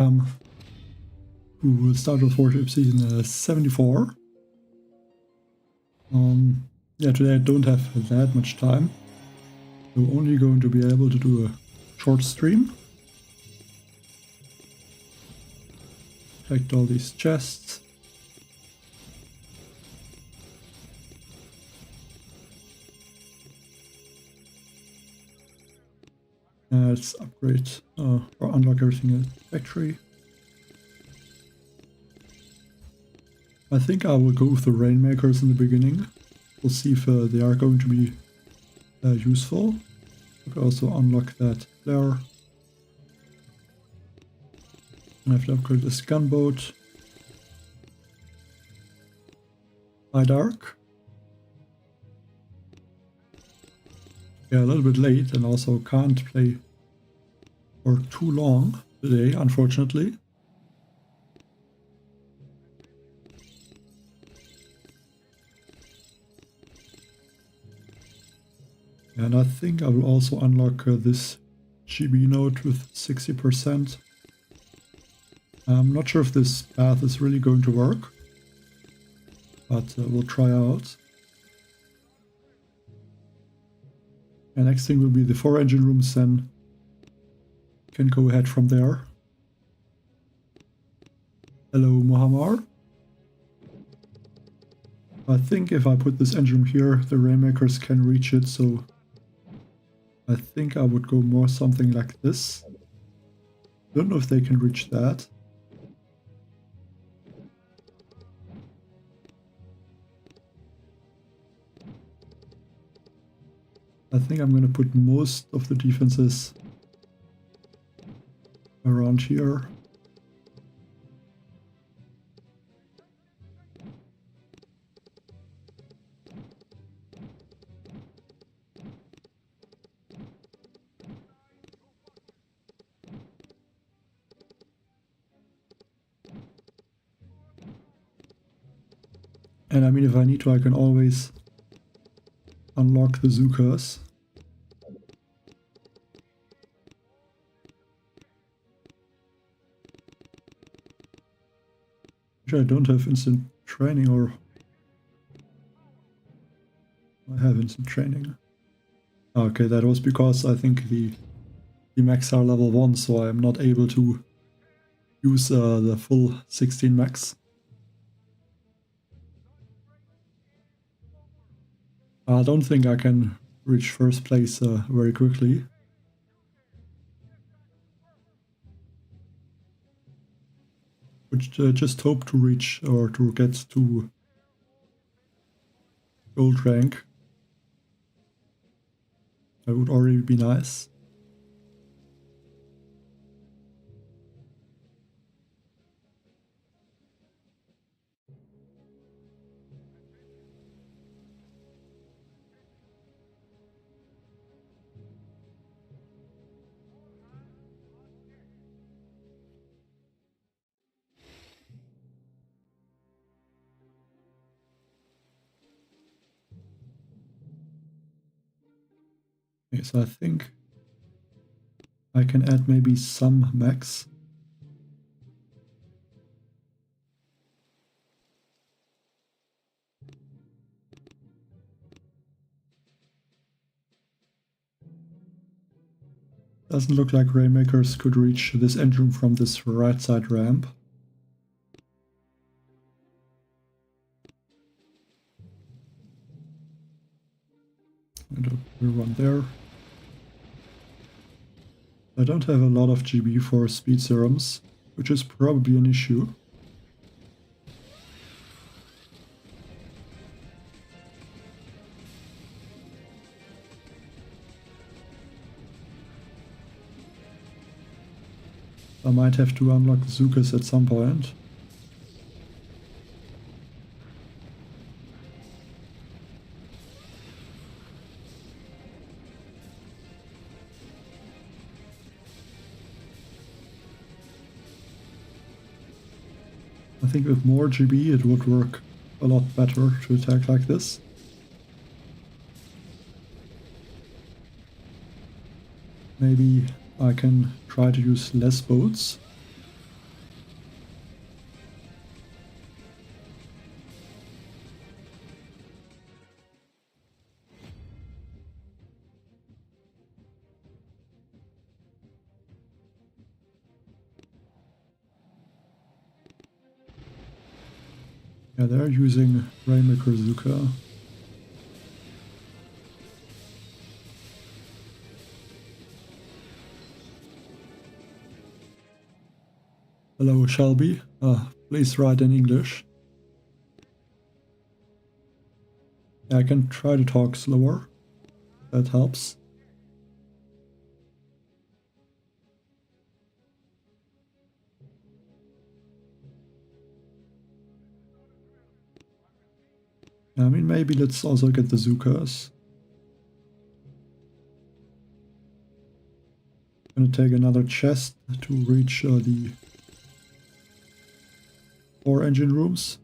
To start with Warship season 74. Yeah, today I don't have that much time. So only going to be able to do a short stream. Collect all these chests. Let's upgrade or unlock everything in the factory. I think I will go with the Rainmakers in the beginning. We'll see if they are going to be useful. We could also unlock that flare. I have to upgrade this gunboat. By dark. Yeah, a little bit late and also can't play for too long today, unfortunately. And I think I will also unlock this GB node with 60%. I'm not sure if this path is really going to work, but we'll try out. And next thing will be the 4 engine rooms, then can go ahead from there. Hello, Mohammar. I think if I put this engine room here, the Rainmakers can reach it, so I think I would go more something like this. Don't know if they can reach that. I think I'm going to put most of the defenses around here. And I mean, if I need to, I can always unlock the Zukas. I don't have instant training, or I have instant training. Okay, that was because I think the max are level 1, so I'm not able to use the full 16 max. I don't think I can reach first place very quickly. But just hope to reach or to get to gold rank. That would already be nice. Okay, so I think I can add maybe some max. Doesn't look like Rainmakers could reach this engine from this right side ramp. And we'll run there. I don't have a lot of GB for speed serums, which is probably an issue. I might have to unlock Zukas at some point. I think with more GB it would work a lot better to attack like this. Maybe I can try to use less boats. Yeah, they're using Rainmaker Zuka. Hello, Shelby. Please write in English. I can try to talk slower. That helps. I mean, maybe let's also get the Zukas. Gonna take another chest to reach the 4 engine rooms.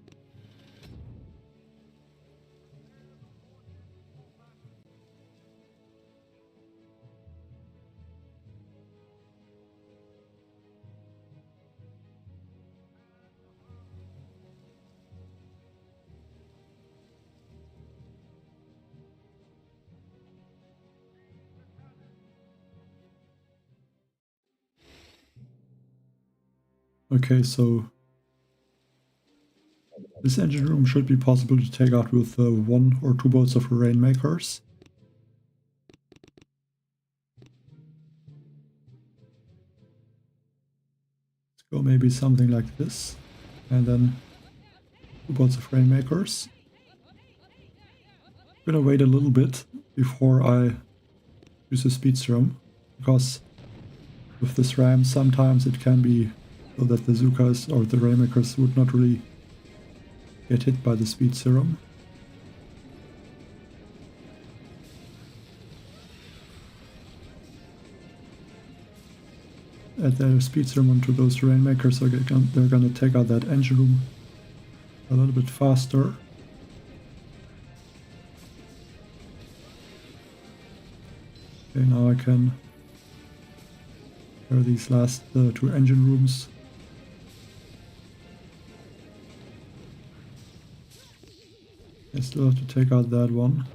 Okay, so this engine room should be possible to take out with 1 or 2 boats of Rainmakers. Let's go maybe something like this, and then 2 boats of Rainmakers. I'm gonna wait a little bit before I use the speed serum, because with this ram sometimes it can be so that the Zukas or the Rainmakers would not really get hit by the speed serum. Add their speed serum onto those Rainmakers, so they're gonna take out that engine room a little bit faster. Okay, now I can clear these last 2 engine rooms. I still have to take out that one.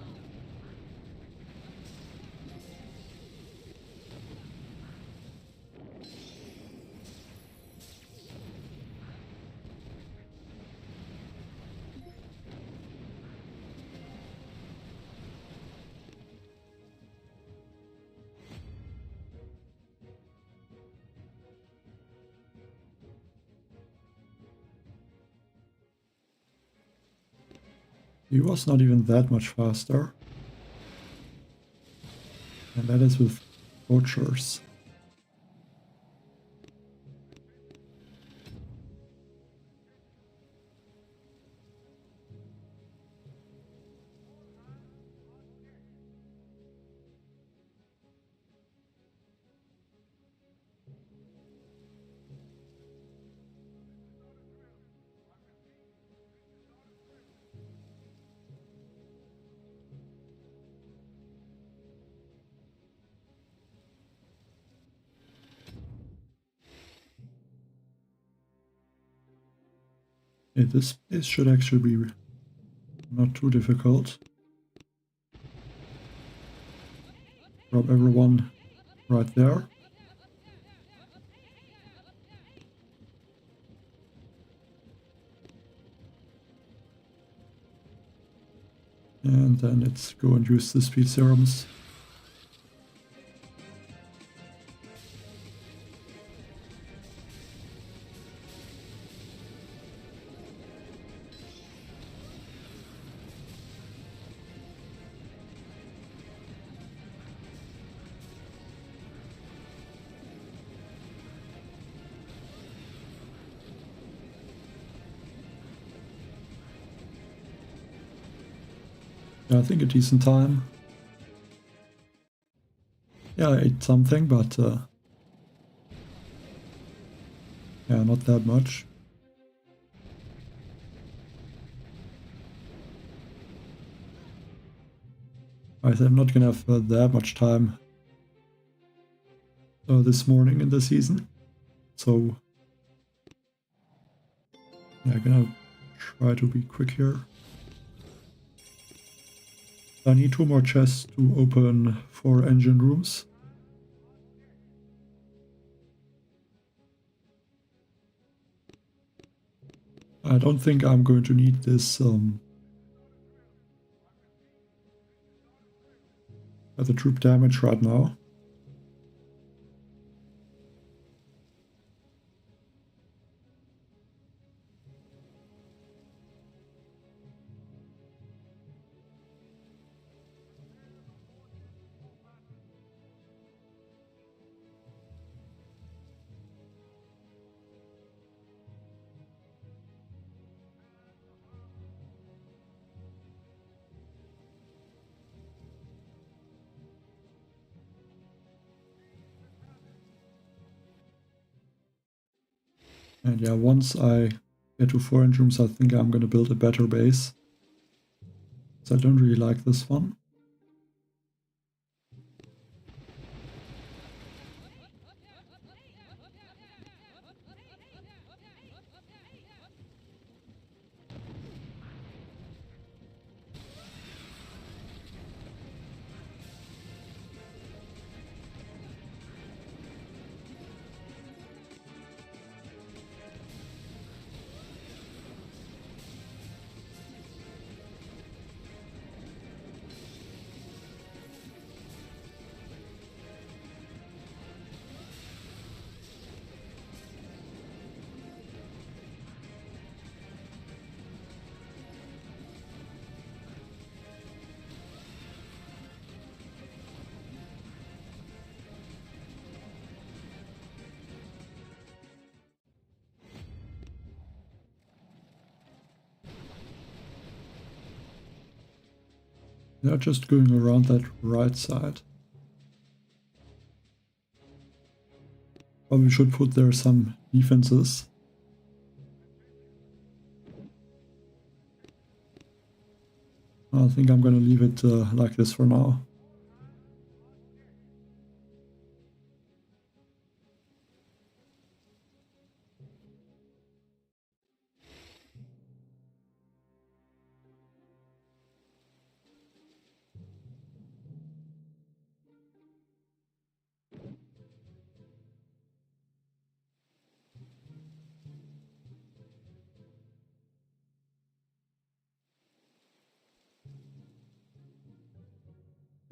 He was not even that much faster. And that is with poachers. Yeah, this should actually be not too difficult. Drop everyone right there. And then let's go and use the speed serums. Yeah, I think a decent time. Yeah, I ate something, but yeah, not that much. I'm not gonna have that much time this morning in the season, so yeah, I'm gonna try to be quick here. I need 2 more chests to open 4 engine rooms. I don't think I'm going to need this the troop damage right now. And yeah, once I get to 4 engine rooms, I think I'm gonna build a better base. So I don't really like this one. They're just going around that right side. Probably should put there some defenses. I think I'm gonna leave it like this for now.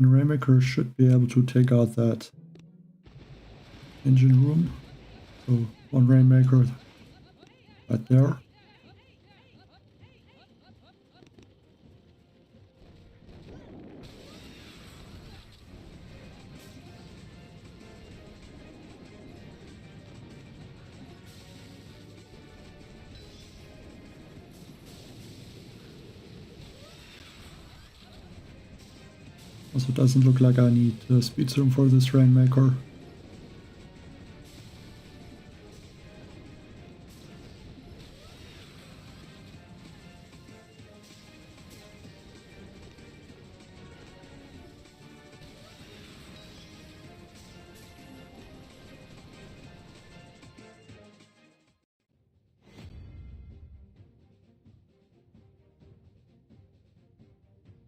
And Rainmaker should be able to take out that engine room. So one Rainmaker right there. Also doesn't look like I need speed zoom for this Rainmaker.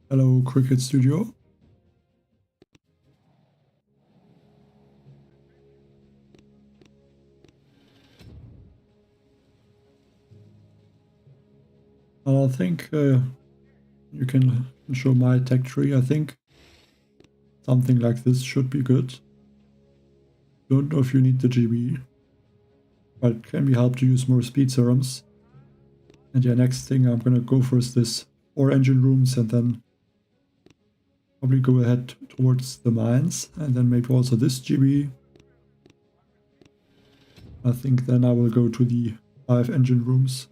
Hello, Cricket Studio. I think you can show my tech tree. I think something like this should be good. Don't know if you need the GB, but it can be helped to use more speed serums. And yeah, next thing I'm gonna go for is this 4 engine rooms and then probably go ahead towards the mines and then maybe also this GB. I think then I will go to the 5 engine rooms.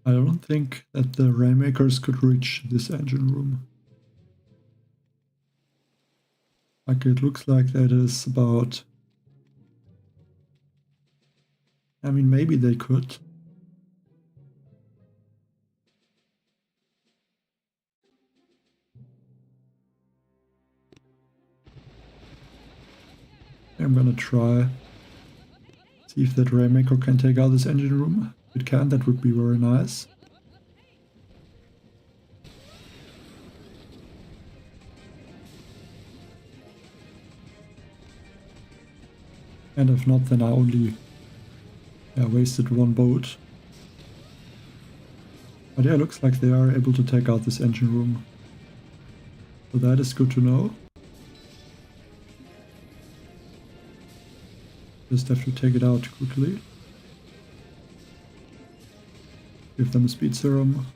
I don't think that the Rainmakers could reach this engine room. Like it looks like that is about... I mean, maybe they could. I'm gonna try. See if that Rainmaker can take out this engine room. If it can, that would be very nice. And if not, then I only wasted one boat. But yeah, looks like they are able to take out this engine room. So that is good to know. Just have to take it out quickly. Give them a speed serum.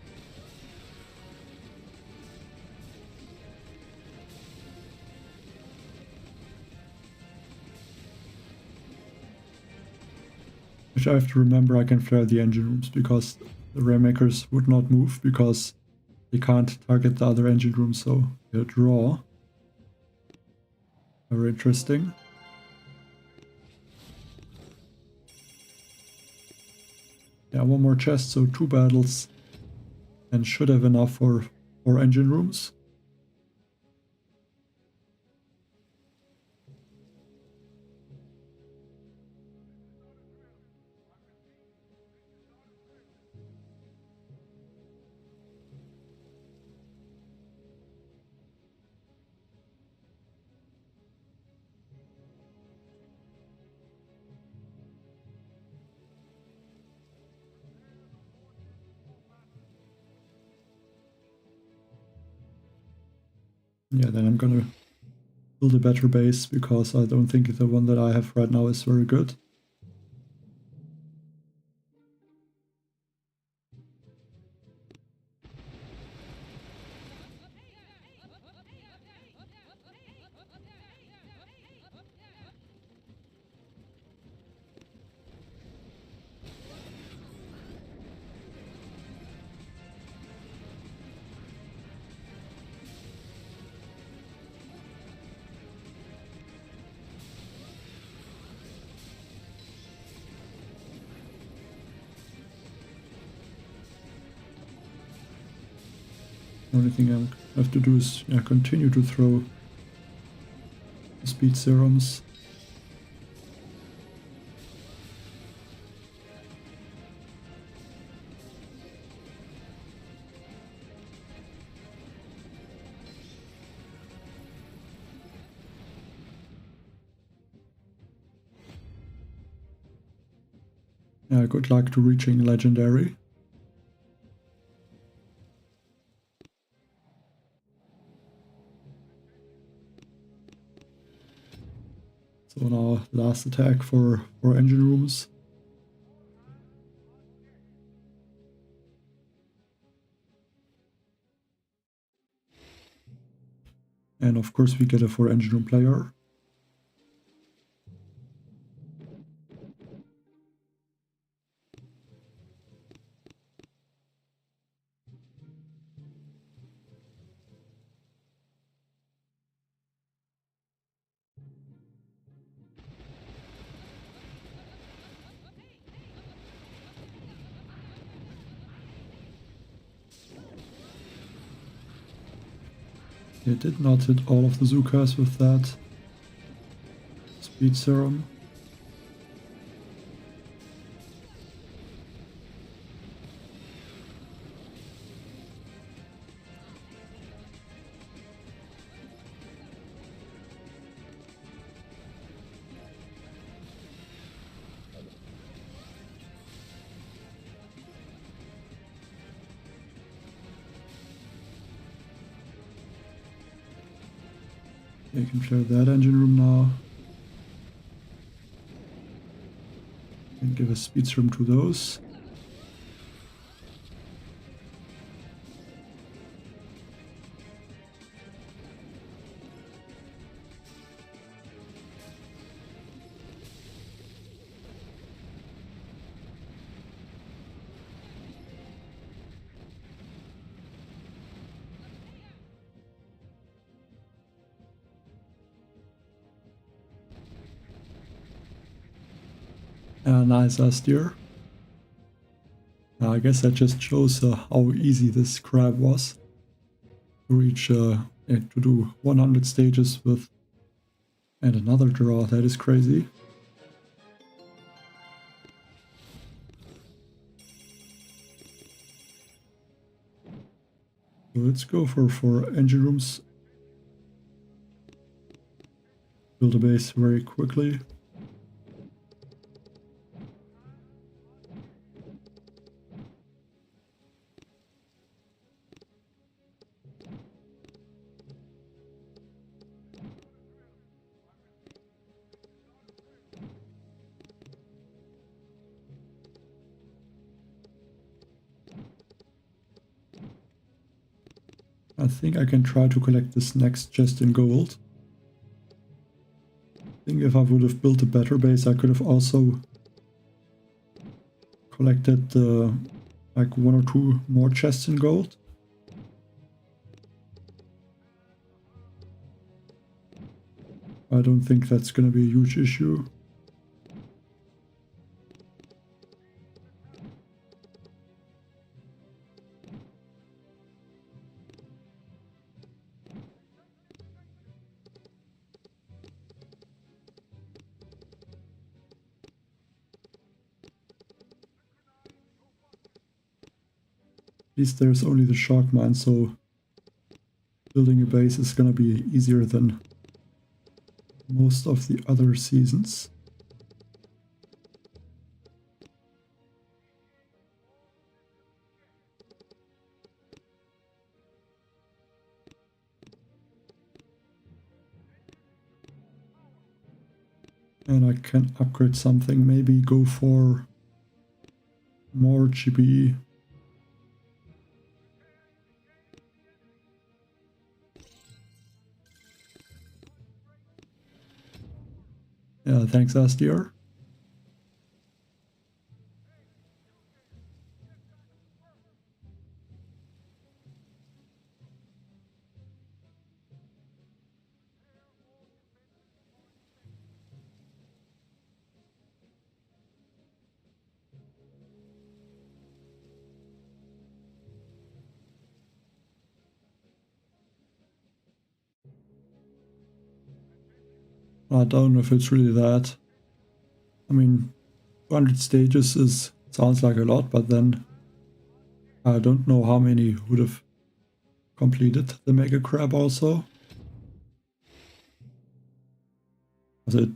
Which I have to remember I can flare the engine rooms because the Rainmakers would not move because they can't target the other engine room, so they'll draw. Very interesting. Yeah, one more chest, so 2 battles, and should have enough for 4 engine rooms. Yeah, then I'm gonna build a better base because I don't think the one that I have right now is very good. The only thing I have to do is continue to throw speed serums. Good luck to reaching legendary. So now last attack for engine rooms. And of course we get a 4 engine room player. It did not hit all of the Zukas with that speed serum. You can clear that engine room now. And give a speed serum to those. Nice steer. I guess that just shows how easy this crab was to reach, to do 100 stages with And another draw, that is crazy. So let's go for engine rooms. Build a base very quickly. I think I can try to collect this next chest in gold. I think if I would have built a better base, I could have also collected like 1 or 2 more chests in gold. I don't think that's going to be a huge issue. At least there's only the shark mine, so building a base is gonna be easier than most of the other seasons. And I can upgrade something, maybe go for more GB. Yeah, thanks, SDR. I don't know if it's really that. I mean, 200 stages sounds like a lot, but then I don't know how many would have completed the Mega Crab also. Because it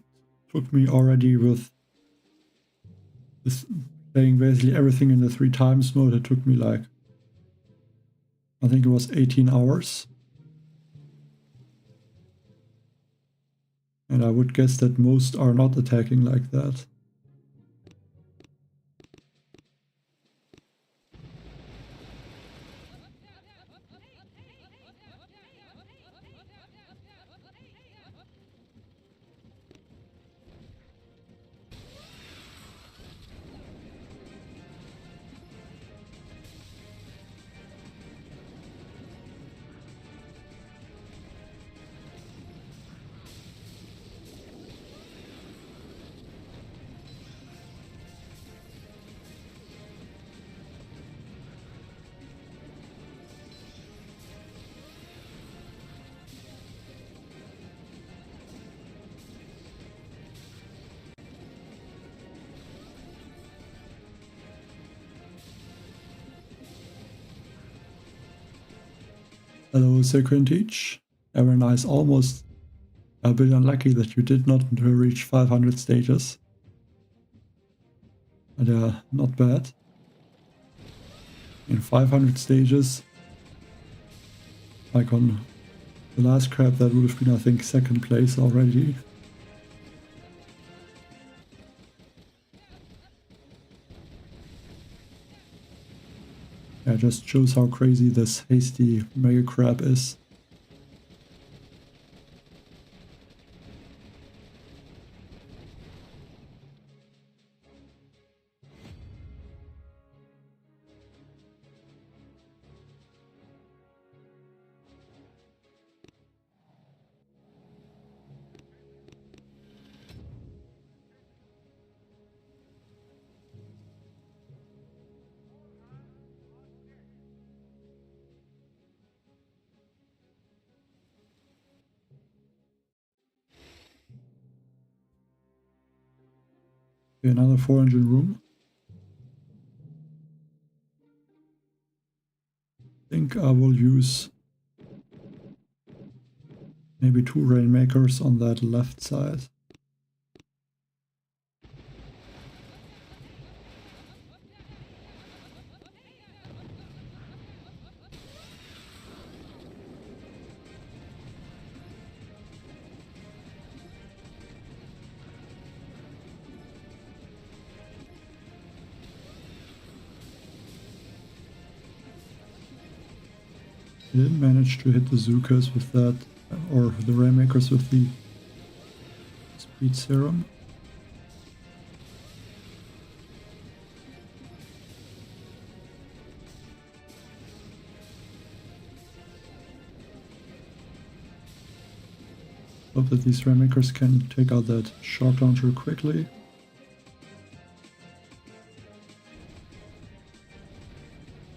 took me already with this playing basically everything in the 3 times mode, it took me like, I think it was 18 hours. And I would guess that most are not attacking like that. Hello, Sacred Teach. Very nice. Almost a bit unlucky that you did not reach 500 stages. But not bad. In 500 stages, like on the last crab, that would have been, I think, 2nd place already. Yeah, just shows how crazy this hasty Mega Crab is. Okay, another 4-engine room. I think I will use maybe 2 Rainmakers on that left side. I didn't manage to hit the Zukas with that, or the Rainmakers with the Speed Serum. Hope that these Rainmakers can take out that shock launcher quickly.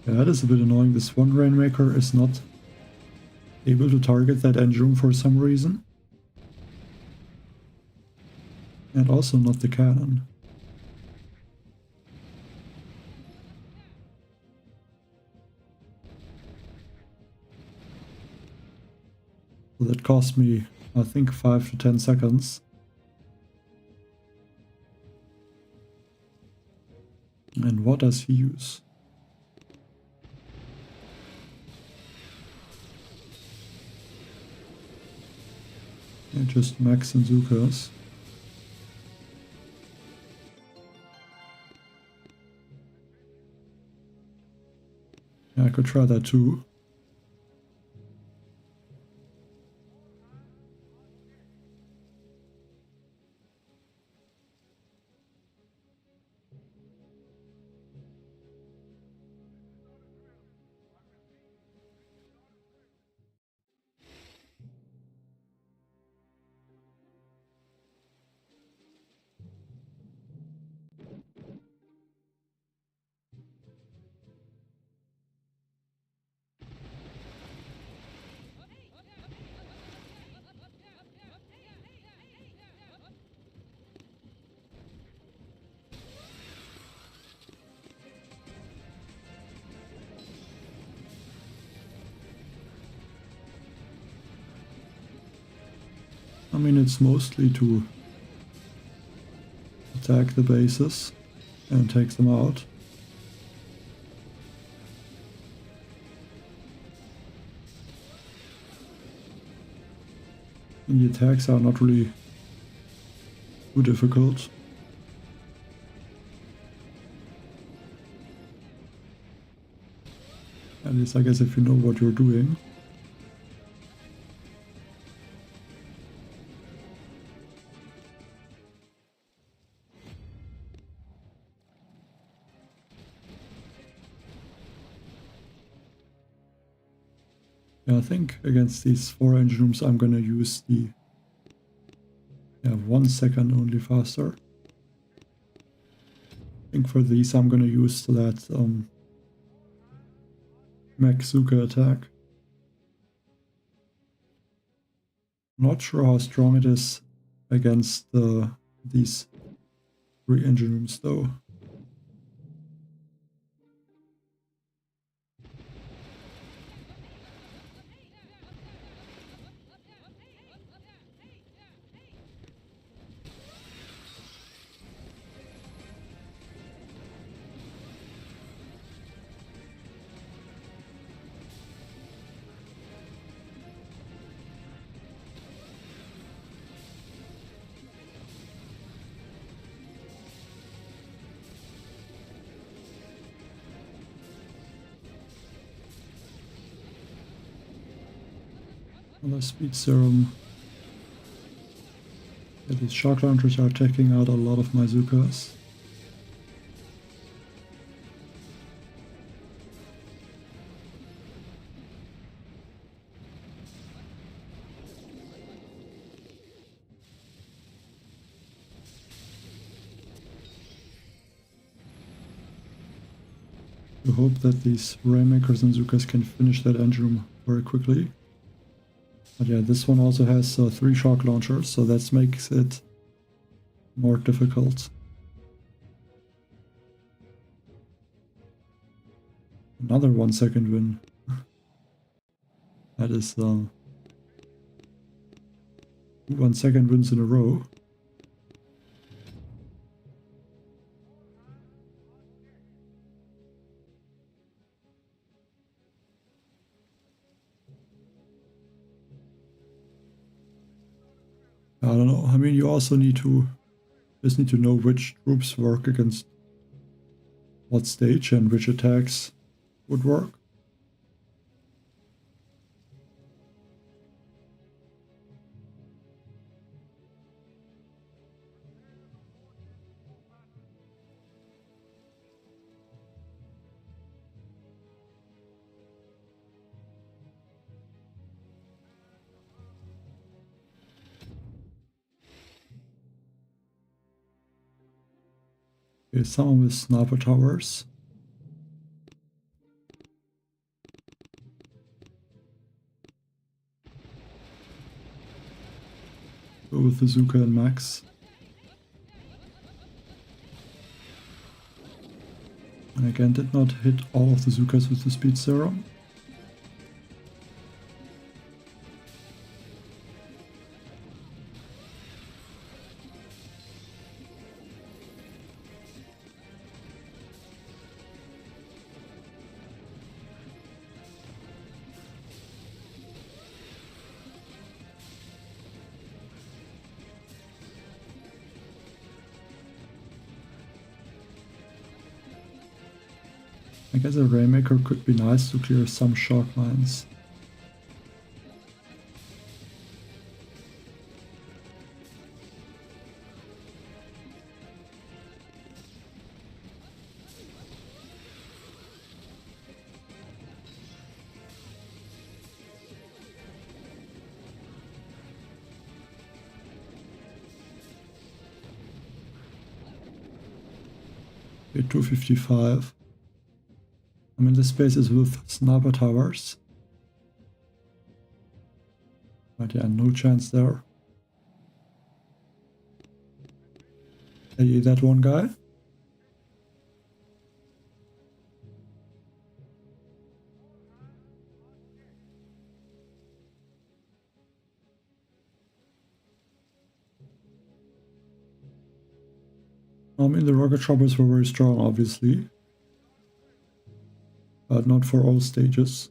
Yeah, that is a bit annoying. This one Rainmaker is not able to target that engine room for some reason. And also not the cannon. So that cost me, I think, 5 to 10 seconds. And what does he use? Yeah, just Max and Zukas. Yeah, I could try that too. I mean, it's mostly to attack the bases and take them out. And the attacks are not really too difficult. At least, I guess, if you know what you're doing. Yeah, I think against these 4 engine rooms I'm gonna use the 1 second only faster. I think for these I'm gonna use that Max Zuka attack. Not sure how strong it is against these 3 engine rooms though. Another speed serum. Yeah, these shock launchers are taking out a lot of my Zukas. I hope that these Rainmakers and Zukas can finish that engine room very quickly. But yeah, this one also has 3 shock launchers, so that makes it more difficult. Another 1 second win. That is 1 second wins in a row. I don't know. I mean, you also need to know which troops work against what stage and which attacks would work. Okay, someone with sniper towers. Go with the Zuka and Max. And again, did not hit all of the Zukas with the speed serum. I guess a Rainmaker could be nice to clear some shock lines. Okay, 255. I mean, this space is with sniper towers. But yeah, no chance there. Hey, that one guy. I mean, the rocket choppers were very strong, obviously. But not for all stages.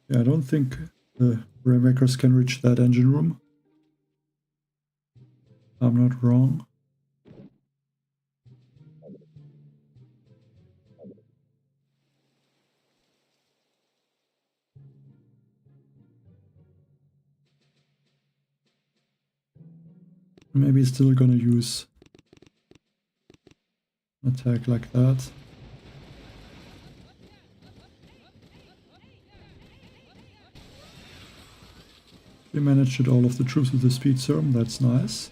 Yeah, I don't think the Rainmakers can reach that engine room. I'm not wrong. Maybe still gonna use an attack like that. We managed to hit all of the troops with the speed serum, that's nice.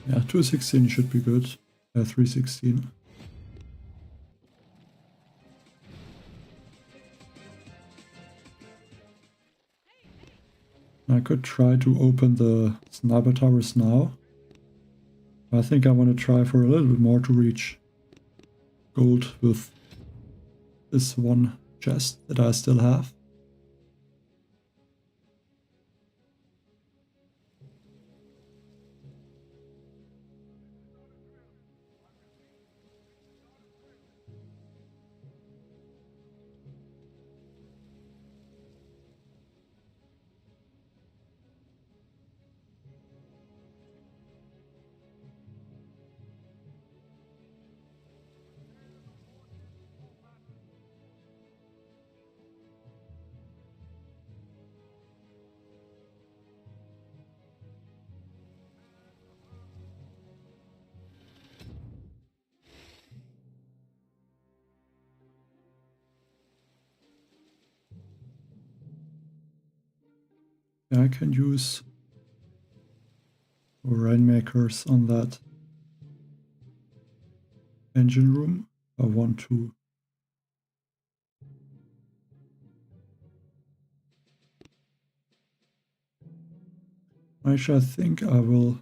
Yeah, 216 should be good. 316. I could try to open the sniper towers now. I think I want to try for a little bit more to reach gold with this one chest that I still have. Yeah, I can use rainmakers on that engine room. I want to. Actually, I think I will.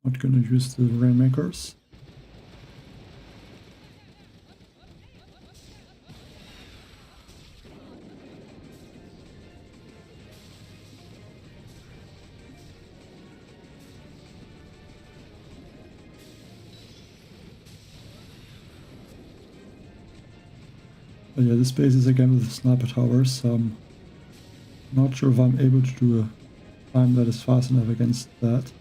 Not gonna use the rainmakers. But yeah, this base is again with the sniper towers, so I'm not sure if I'm able to do a time that is fast enough against that.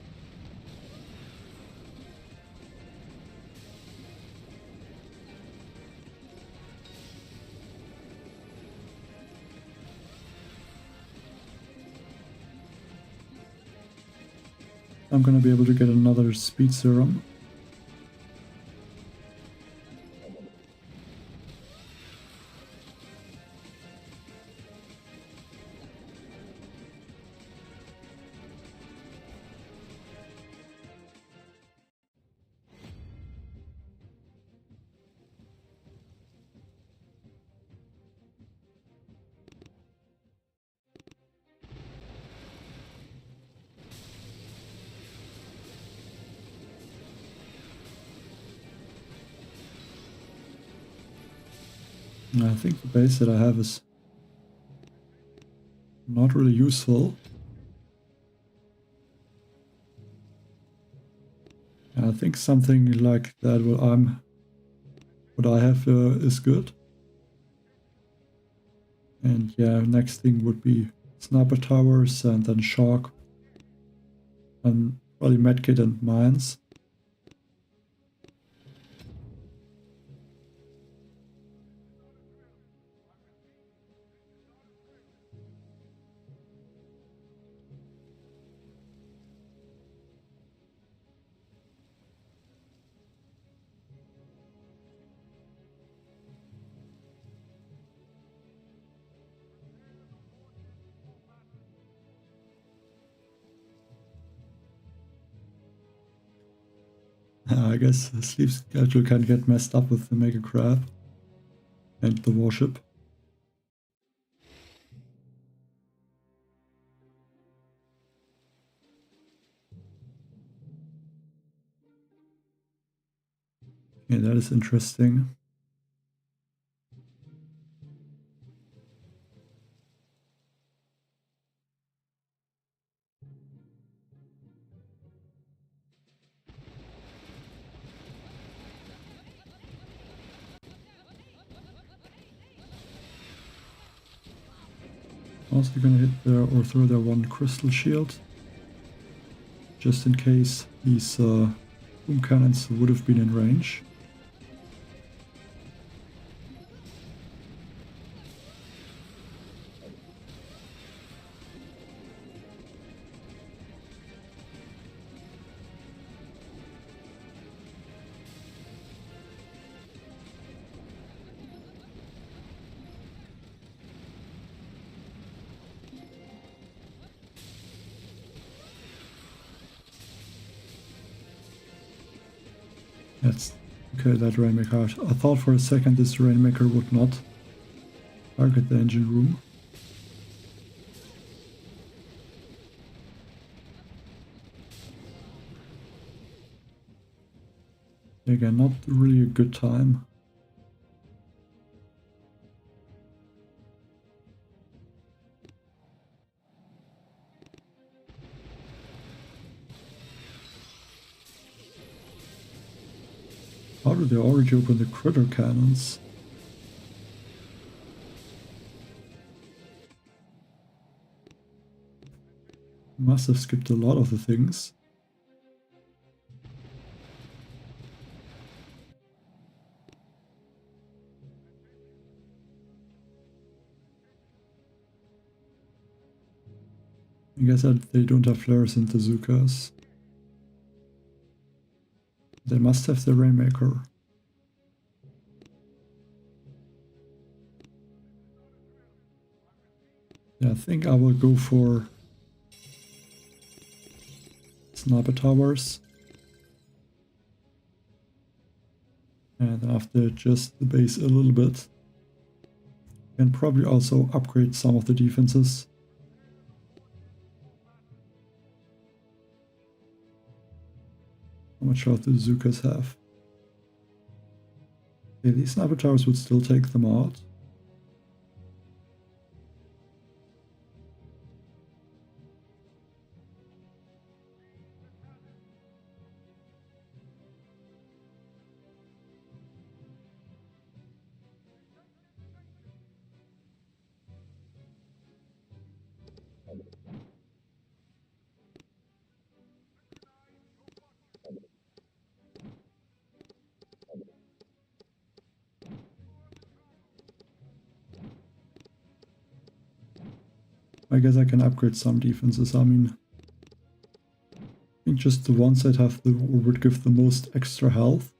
I'm gonna be able to get another speed serum. And I think the base that I have is not really useful. And I think something like that what I have is good. And yeah, next thing would be sniper towers and then shock and probably medkit and mines. I guess the sleep schedule can get messed up with the Mega Crab and the Warship. Yeah, that is interesting. Also gonna hit there or throw their one crystal shield. Just in case these boom cannons would have been in range. That's okay, that Rainmaker. I thought for a second this Rainmaker would not target the engine room. Again, not really a good time. How do they already open the critter cannons? Must have skipped a lot of the things. I guess they don't have flares in bazookas. They must have the Rainmaker. Yeah, I think I will go for sniper towers. And after adjust the base a little bit. And probably also upgrade some of the defenses. How much health do the Zukas have? Okay, these sniper towers would still take them out. I guess I can upgrade some defenses. I mean, I think just the ones that have the or would give the most extra health.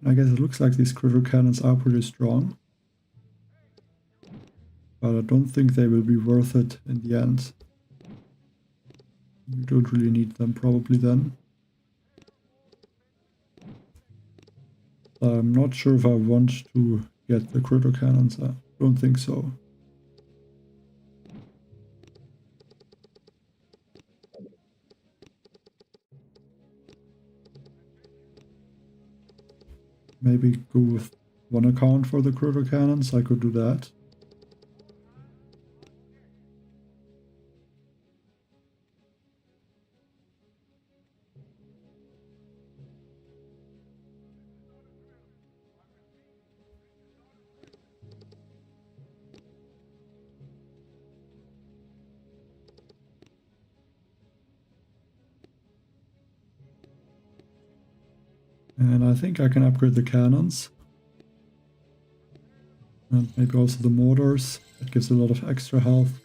I guess it looks like these critical cannons are pretty strong. But I don't think they will be worth it in the end. You don't really need them probably then. I'm not sure if I want to get the critical cannons. I don't think so. Maybe go with one account for the critical cannons. I could do that. And I think I can upgrade the cannons. And maybe also the mortars. That gives a lot of extra health.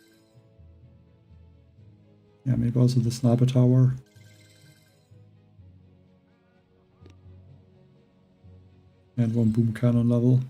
Yeah, maybe also the sniper tower. And one boom cannon level.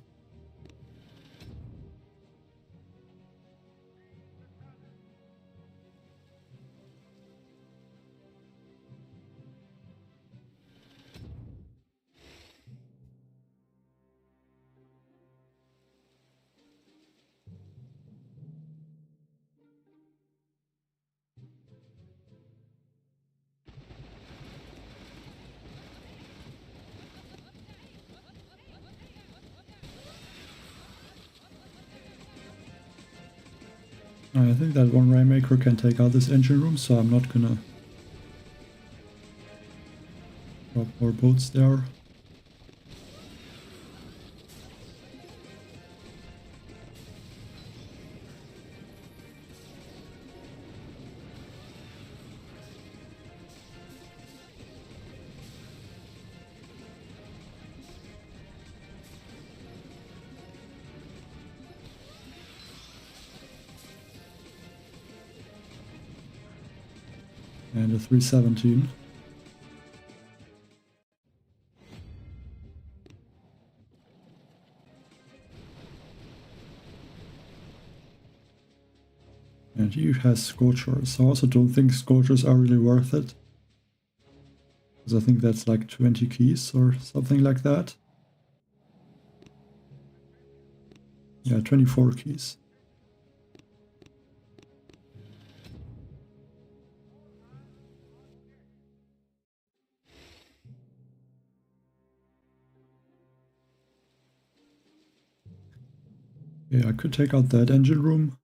I think that one Rainmaker can take out this engine room, so I'm not gonna drop more boats there. And a 317. And he has Scorchers. I also don't think Scorchers are really worth it. Because I think that's like 20 keys or something like that. Yeah, 24 keys. Yeah, I could take out that engine room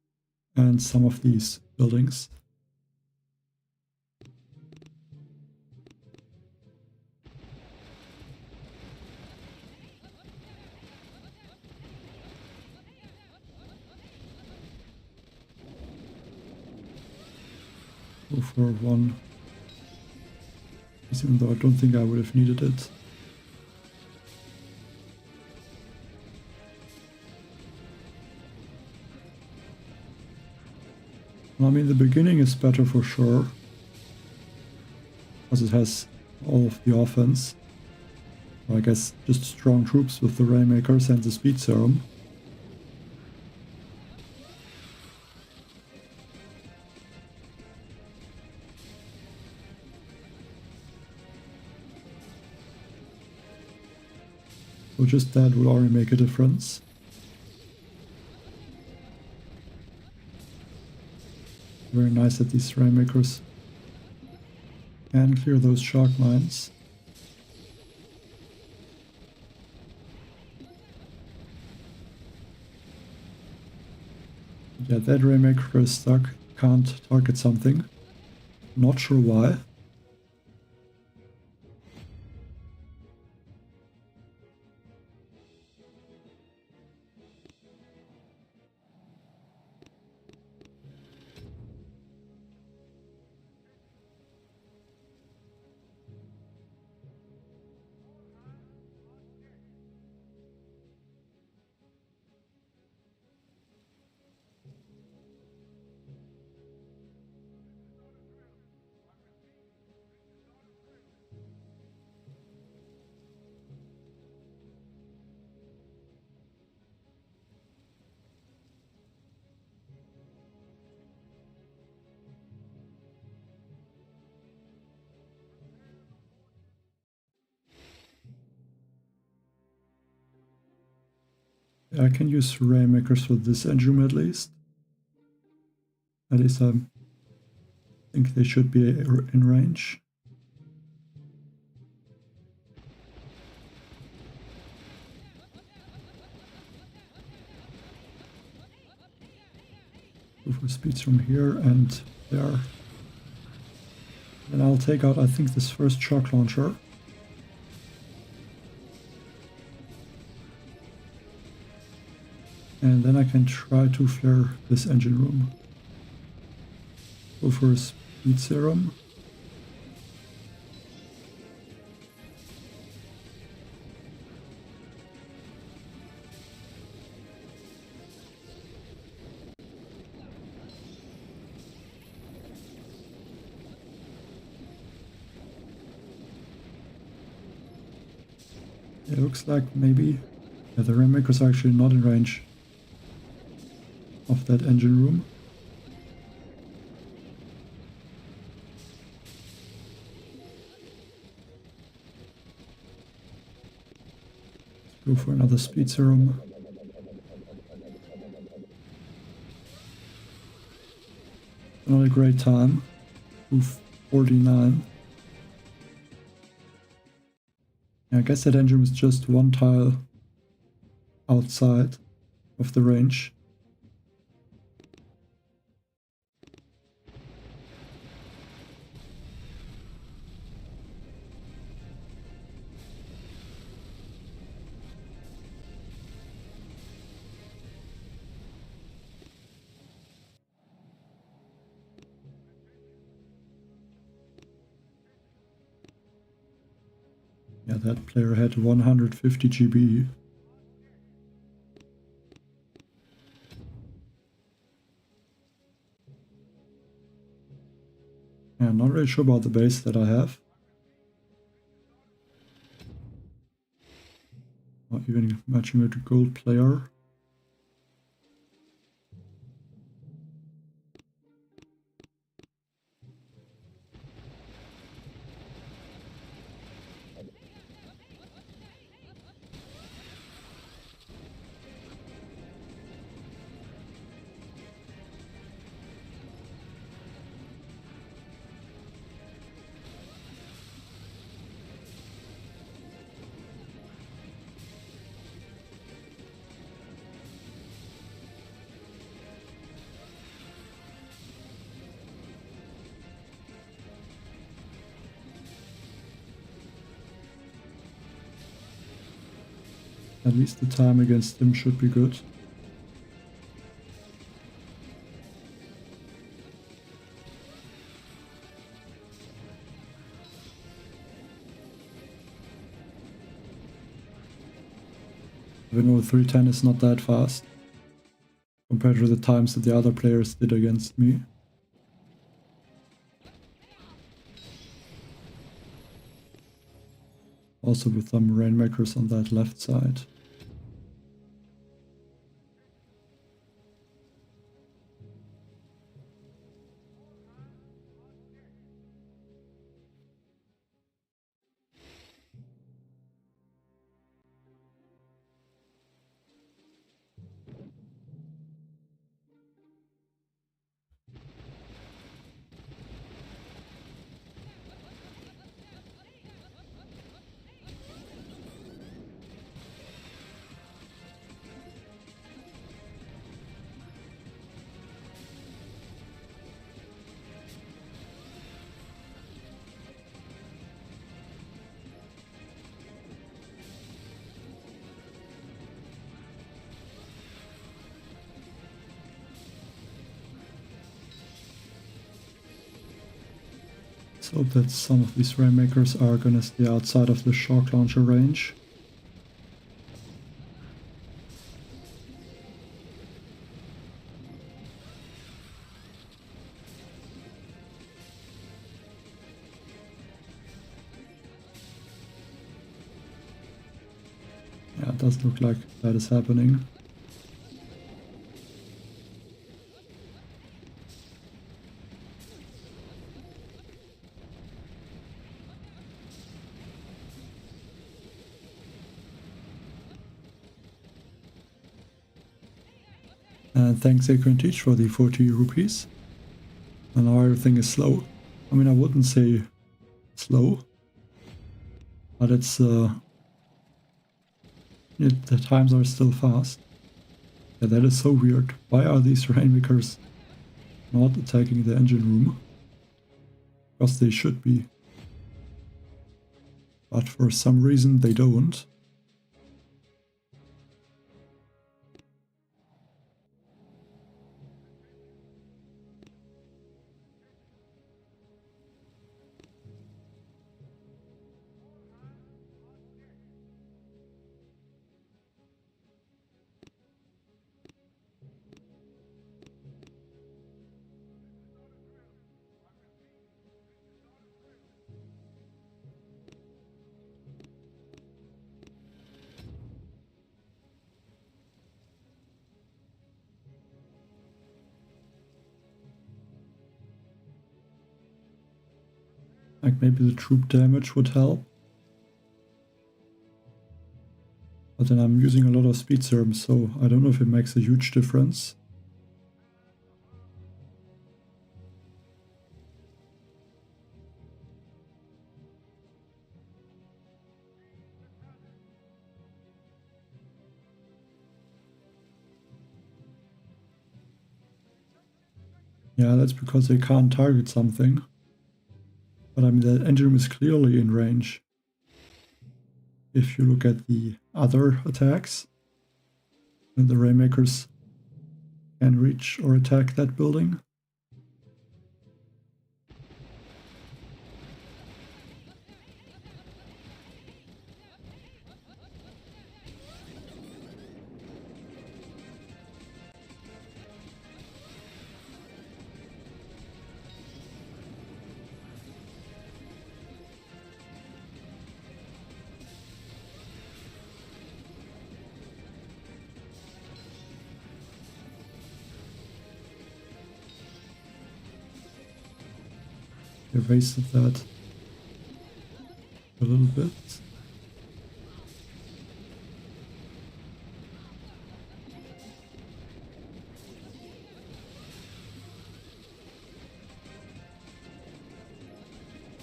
and some of these buildings. Go for one. Even though I don't think I would have needed it. I mean, the beginning is better for sure, because it has all of the offense. Or I guess just strong troops with the Rainmakers and the Speed Serum. So just that would already make a difference. Very nice that these Rainmakers can clear those shark mines. Yeah, that Rainmaker is stuck. Can't target something. Not sure why. I can use Rainmakers for this engine at least. At least I think they should be in range. Go for speeds from here and there. Then I'll take out, I think, this first shock launcher. And then I can try to flare this engine room. Go for a speed serum. It looks like maybe the Rainmakers are actually not in range of that engine room. Let's go for another speed serum. Not a great time. Move 49. I guess that engine was just one tile outside of the range. Yeah, that player had 150 GB. Yeah, not really sure about the base that I have. Not even matching with a gold player. At least the time against him should be good. Even though 310 is not that fast compared to the times that the other players did against me. Also with some rainmakers on that left side. Let's hope that some of these rainmakers are gonna stay outside of the shock launcher range. Yeah, it does look like that is happening. And thanks Teach for the 40 rupees. And now everything is slow. I mean, I wouldn't say slow, but it's the times are still fast. Yeah, that is so weird. Why are these rainmakers not attacking the engine room? Because they should be. But for some reason they don't. Like maybe the troop damage would help. But then I'm using a lot of speed serum, so I don't know if it makes a huge difference. Yeah, that's because they can't target something. But I mean, the engine room is clearly in range. If you look at the other attacks, then the rainmakers can reach or attack that building. They wasted that a little bit.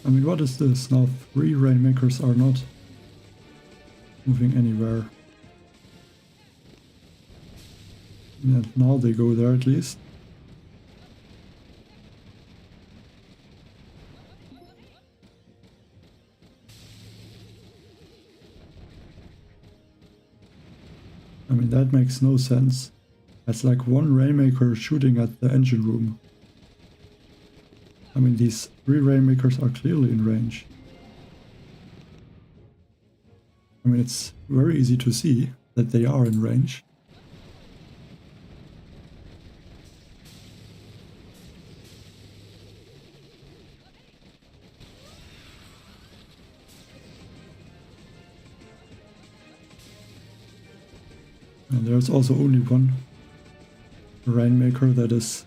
I mean, what is this? Now 3 rainmakers are not moving anywhere. And now they go there at least. I mean, that makes no sense. That's like one rainmaker shooting at the engine room. I mean, these 3 rainmakers are clearly in range. I mean, it's very easy to see that they are in range. And there's also only one Rainmaker that is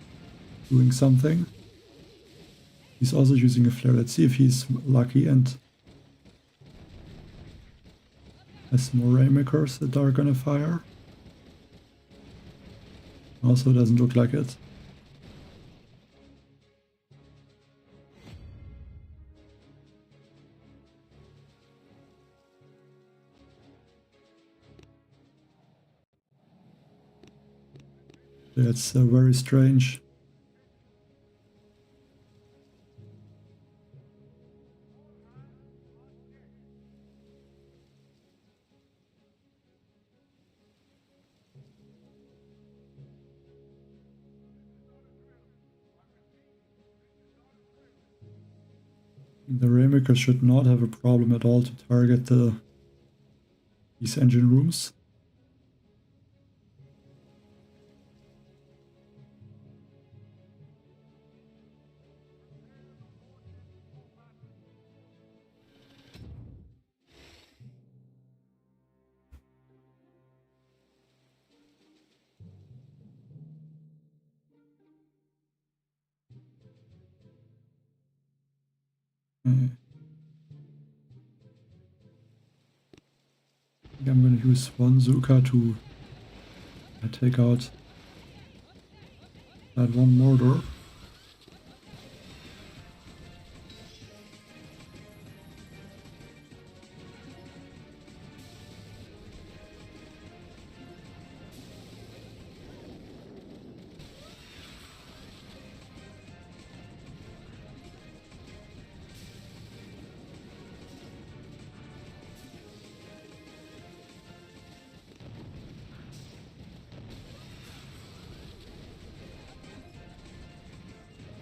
doing something. He's also using a flare. Let's see if he's lucky and has more Rainmakers that are gonna fire. Also doesn't look like it. That's very strange. The Rainmaker should not have a problem at all to target these engine rooms. I'm going to use one Zuka to take out that one mortar.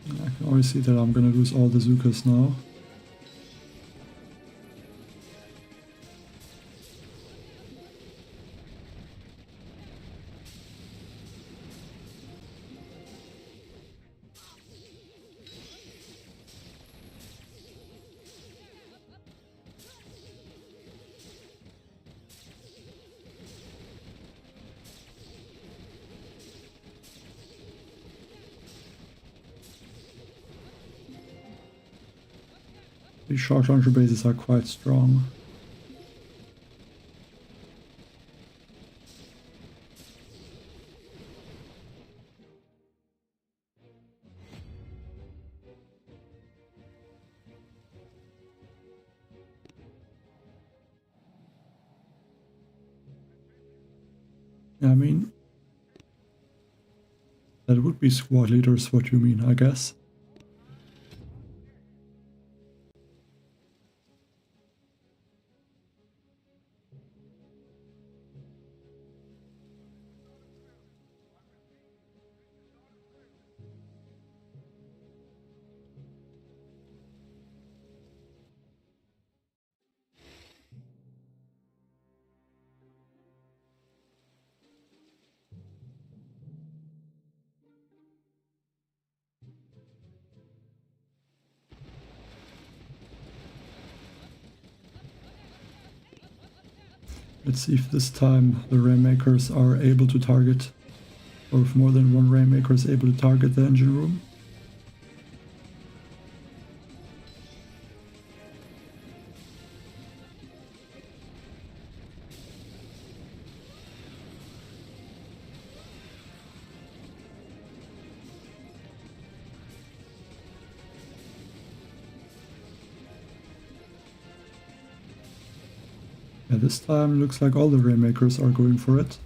I can already see that I'm gonna lose all the Zukas now. These short launcher bases are quite strong. Yeah, I mean, that would be squad leaders, what you mean, I guess. Let's see if this time the Rainmakers are able to target, or if more than one Rainmaker is able to target the engine room. Yeah, this time looks like all the Rainmakers are going for it.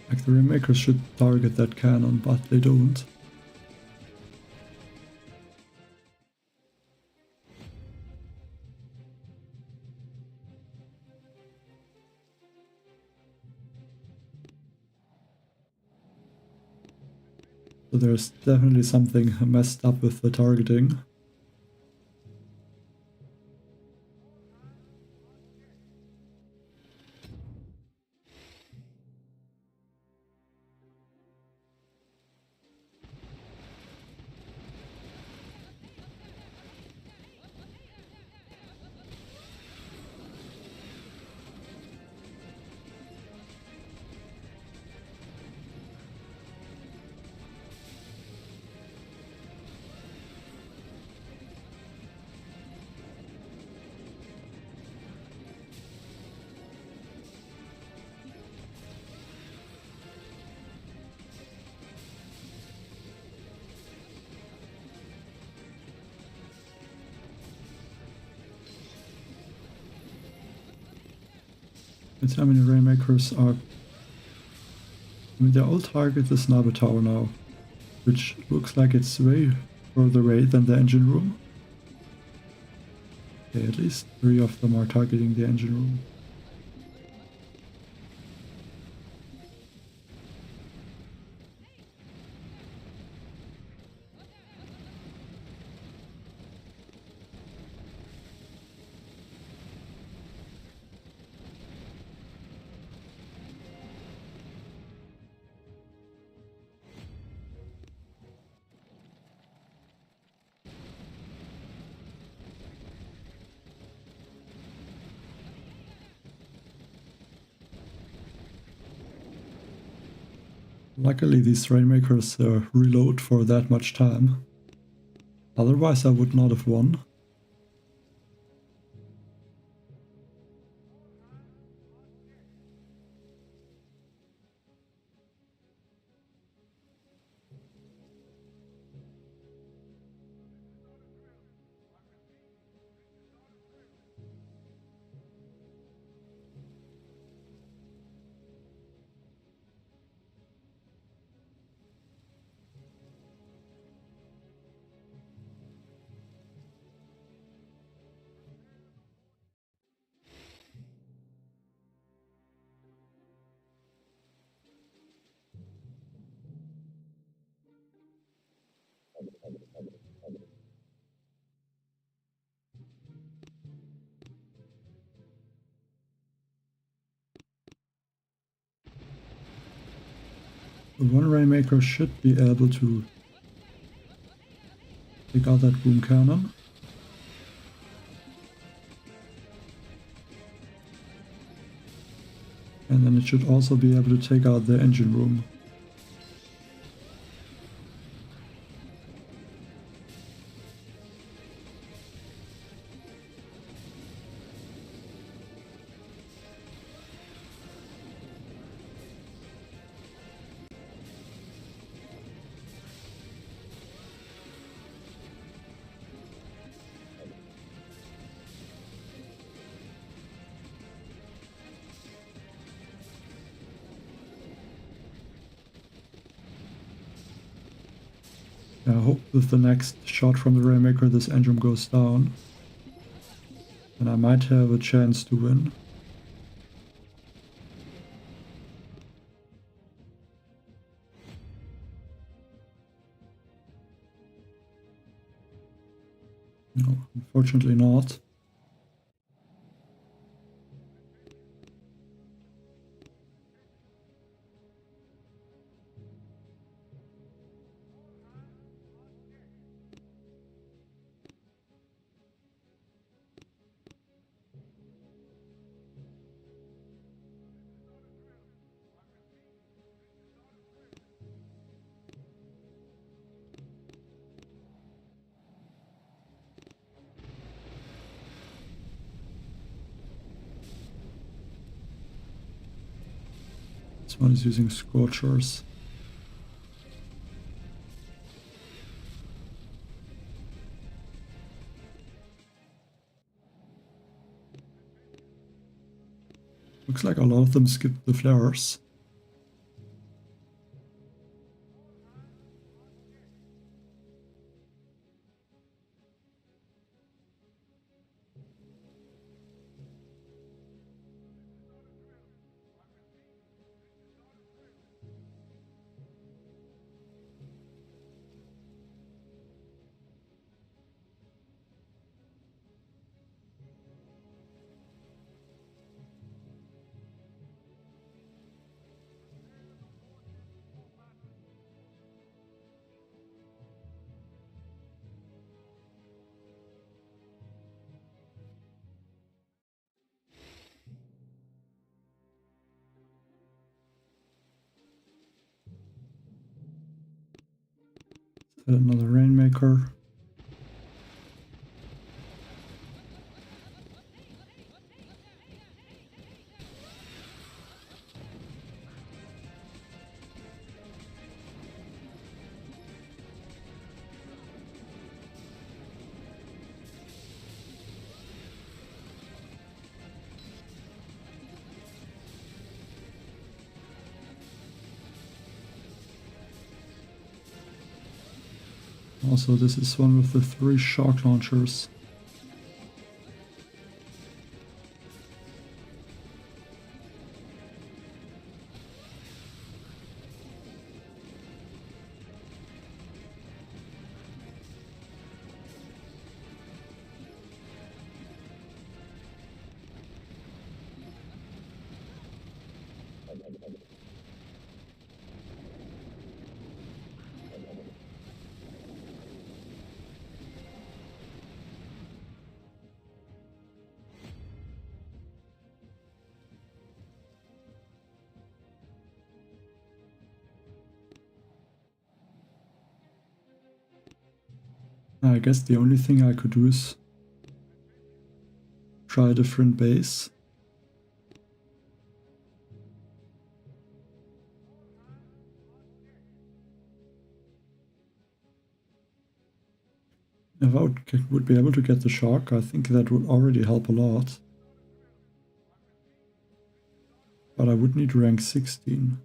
Like the Rainmakers should target that cannon, but they don't. So there's definitely something messed up with the targeting. Let's see how many Rainmakers are... I mean, their old target is Nabe Tower now, which looks like it's way further away than the engine room. Okay, at least 3 of them are targeting the engine room. Luckily these Rainmakers reload for that much time. Otherwise I would not have won. The one Rainmaker should be able to take out that boom cannon. And then it should also be able to take out the engine room. I hope with the next shot from the Rainmaker this engine goes down. And I might have a chance to win. No, unfortunately not. This one is using Scorchers. Looks like a lot of them skipped the flares. Set another Rainmaker. Also, this is one with the 3 shock launchers. I guess the only thing I could do is try a different base. If I would be able to get the shock, I think that would already help a lot. But I would need rank 16.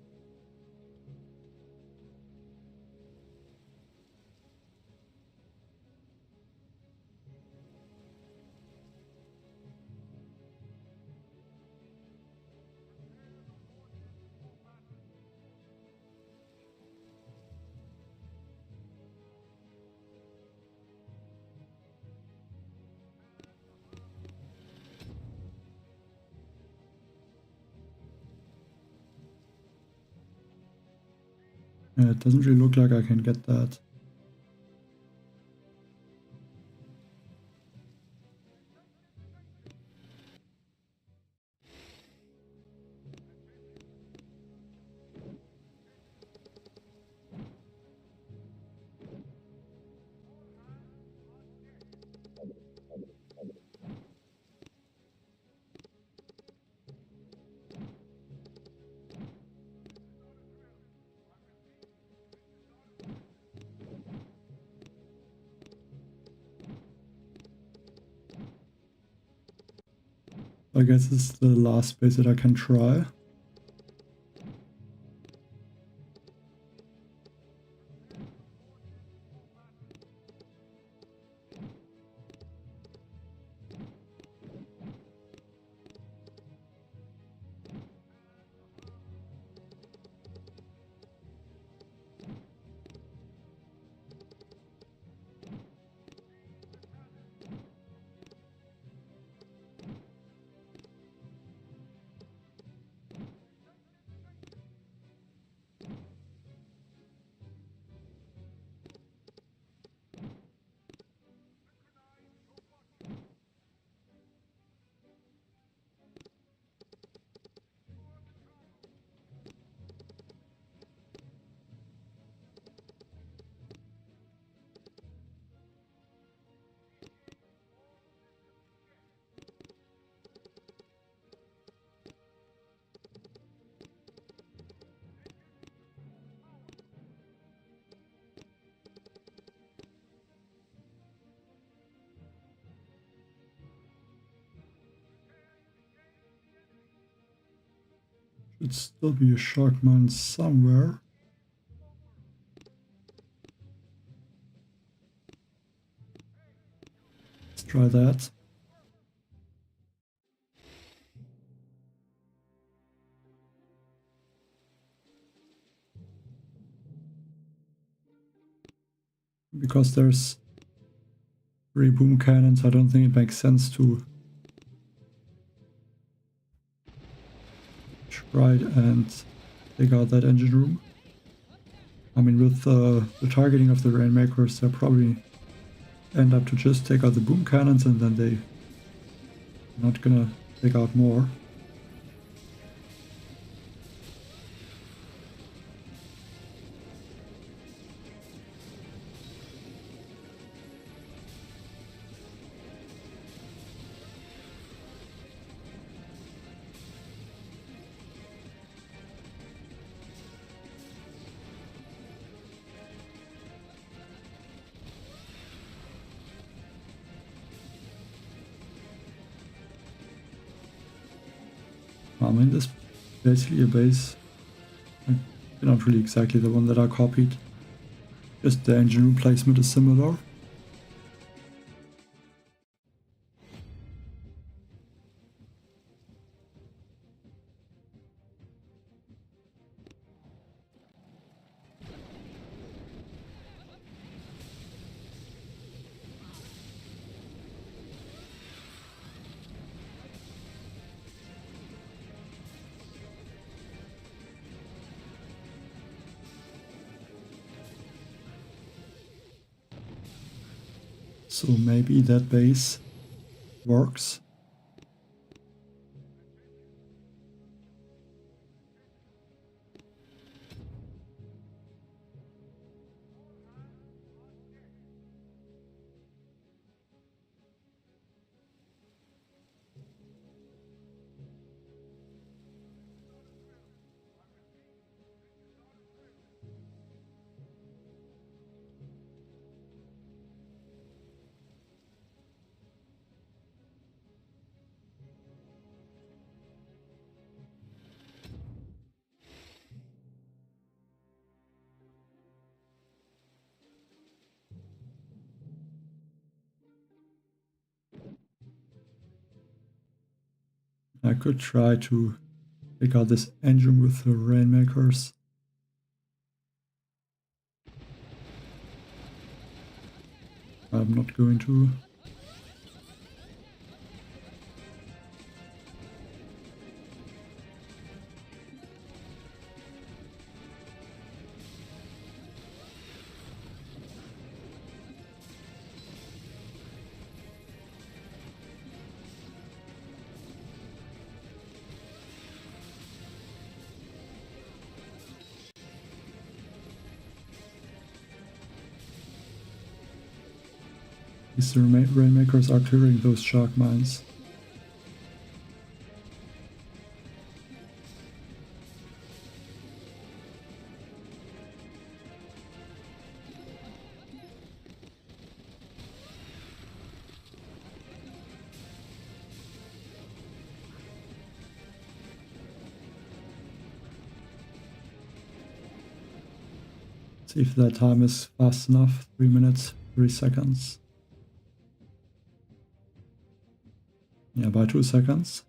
Yeah, it doesn't really look like I can get that. I guess this is the last base that I can try. Should still be a shark mine somewhere. Let's try that. Because there's 3 boom cannons, I don't think it makes sense to try and take out that engine room. I mean, with the targeting of the Rainmakers, they'll probably end up to just take out the boom cannons and then they're not gonna take out more. I mean, this is basically a base. Not really exactly the one that I copied. Just the engine room placement is similar. So maybe that base works. I could try to pick out this engine with the rainmakers. I'm not going to. These rainmakers are clearing those shark mines. See if that time is fast enough. 3 minutes, 3 seconds. Yeah, by 2 seconds.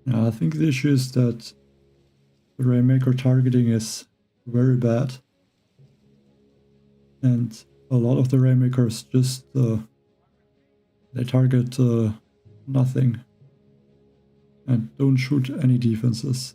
Yeah, I think the issue is that the Rainmaker targeting is very bad. And a lot of the Rainmakers just they target nothing and don't shoot any defenses.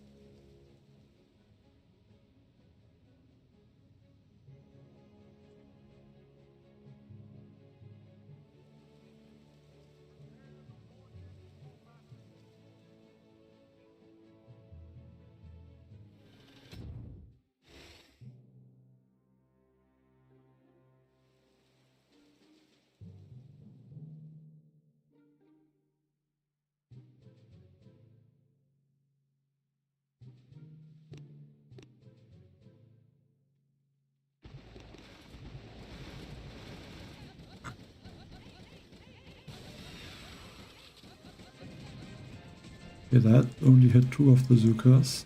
Okay, that only hit 2 of the Zukas.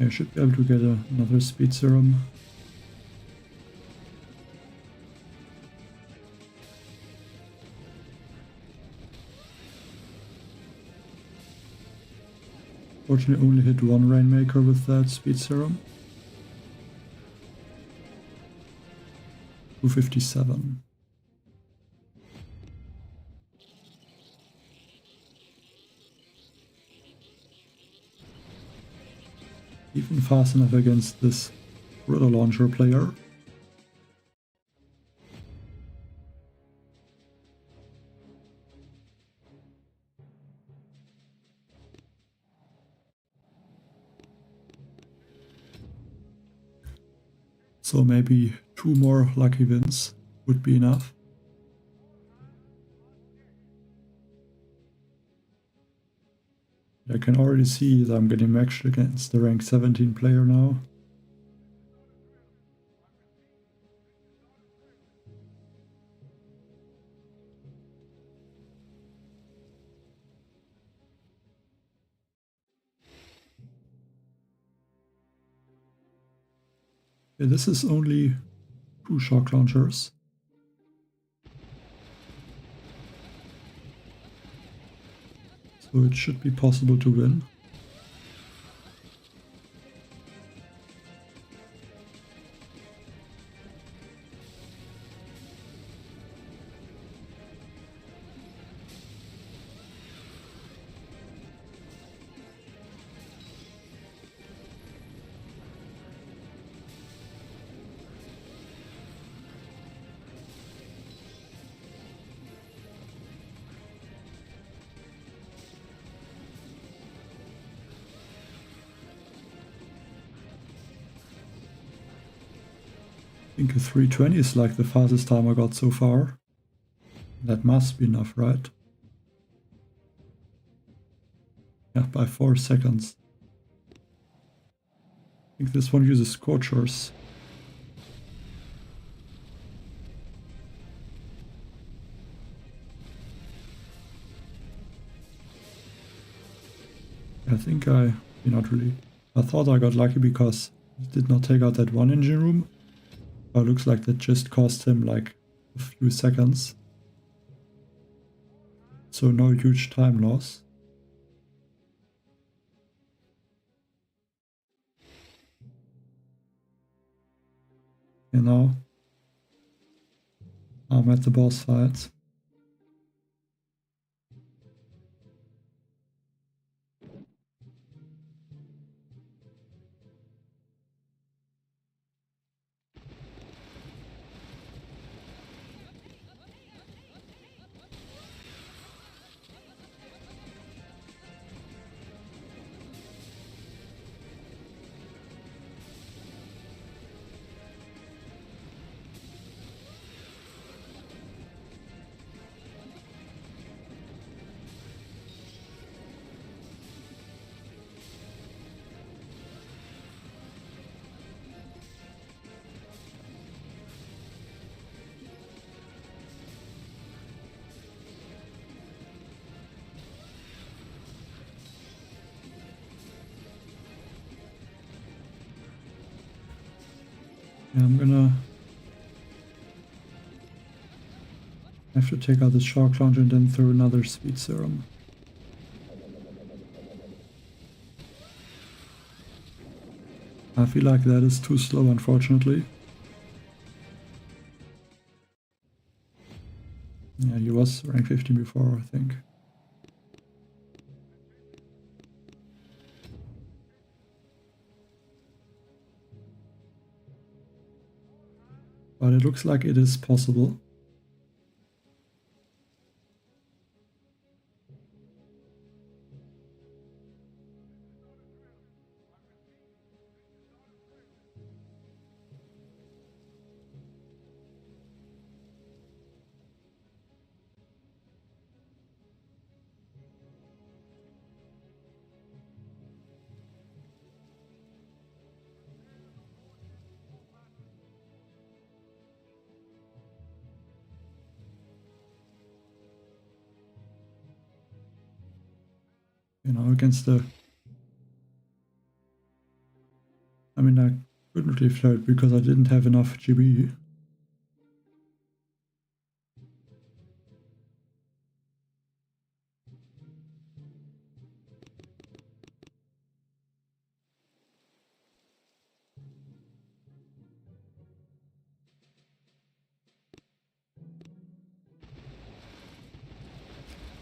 I should be able to get another speed serum. Fortunately, only hit 1 Rainmaker with that speed serum. 257. even fast enough against this Riddle Launcher player. So maybe 2 more lucky wins would be enough. I can already see that I'm getting matched against the rank 17 player now. Yeah, this is only 2 shock launchers. So it should be possible to win. I think a 320 is like the fastest time I got so far. That must be enough, right? Yeah, by 4 seconds. I think this one uses Scorchers. I think not really. I thought I got lucky because it did not take out that one engine room. But it looks like that just cost him like a few seconds. So no huge time loss. You know, I'm at the boss fight. Yeah, I'm gonna have to take out the shock launcher and then throw another speed serum. I feel like that is too slow, unfortunately. Yeah, he was rank 15 before, I think. But it looks like it is possible. You know, against the... I mean, I couldn't really float because I didn't have enough GB.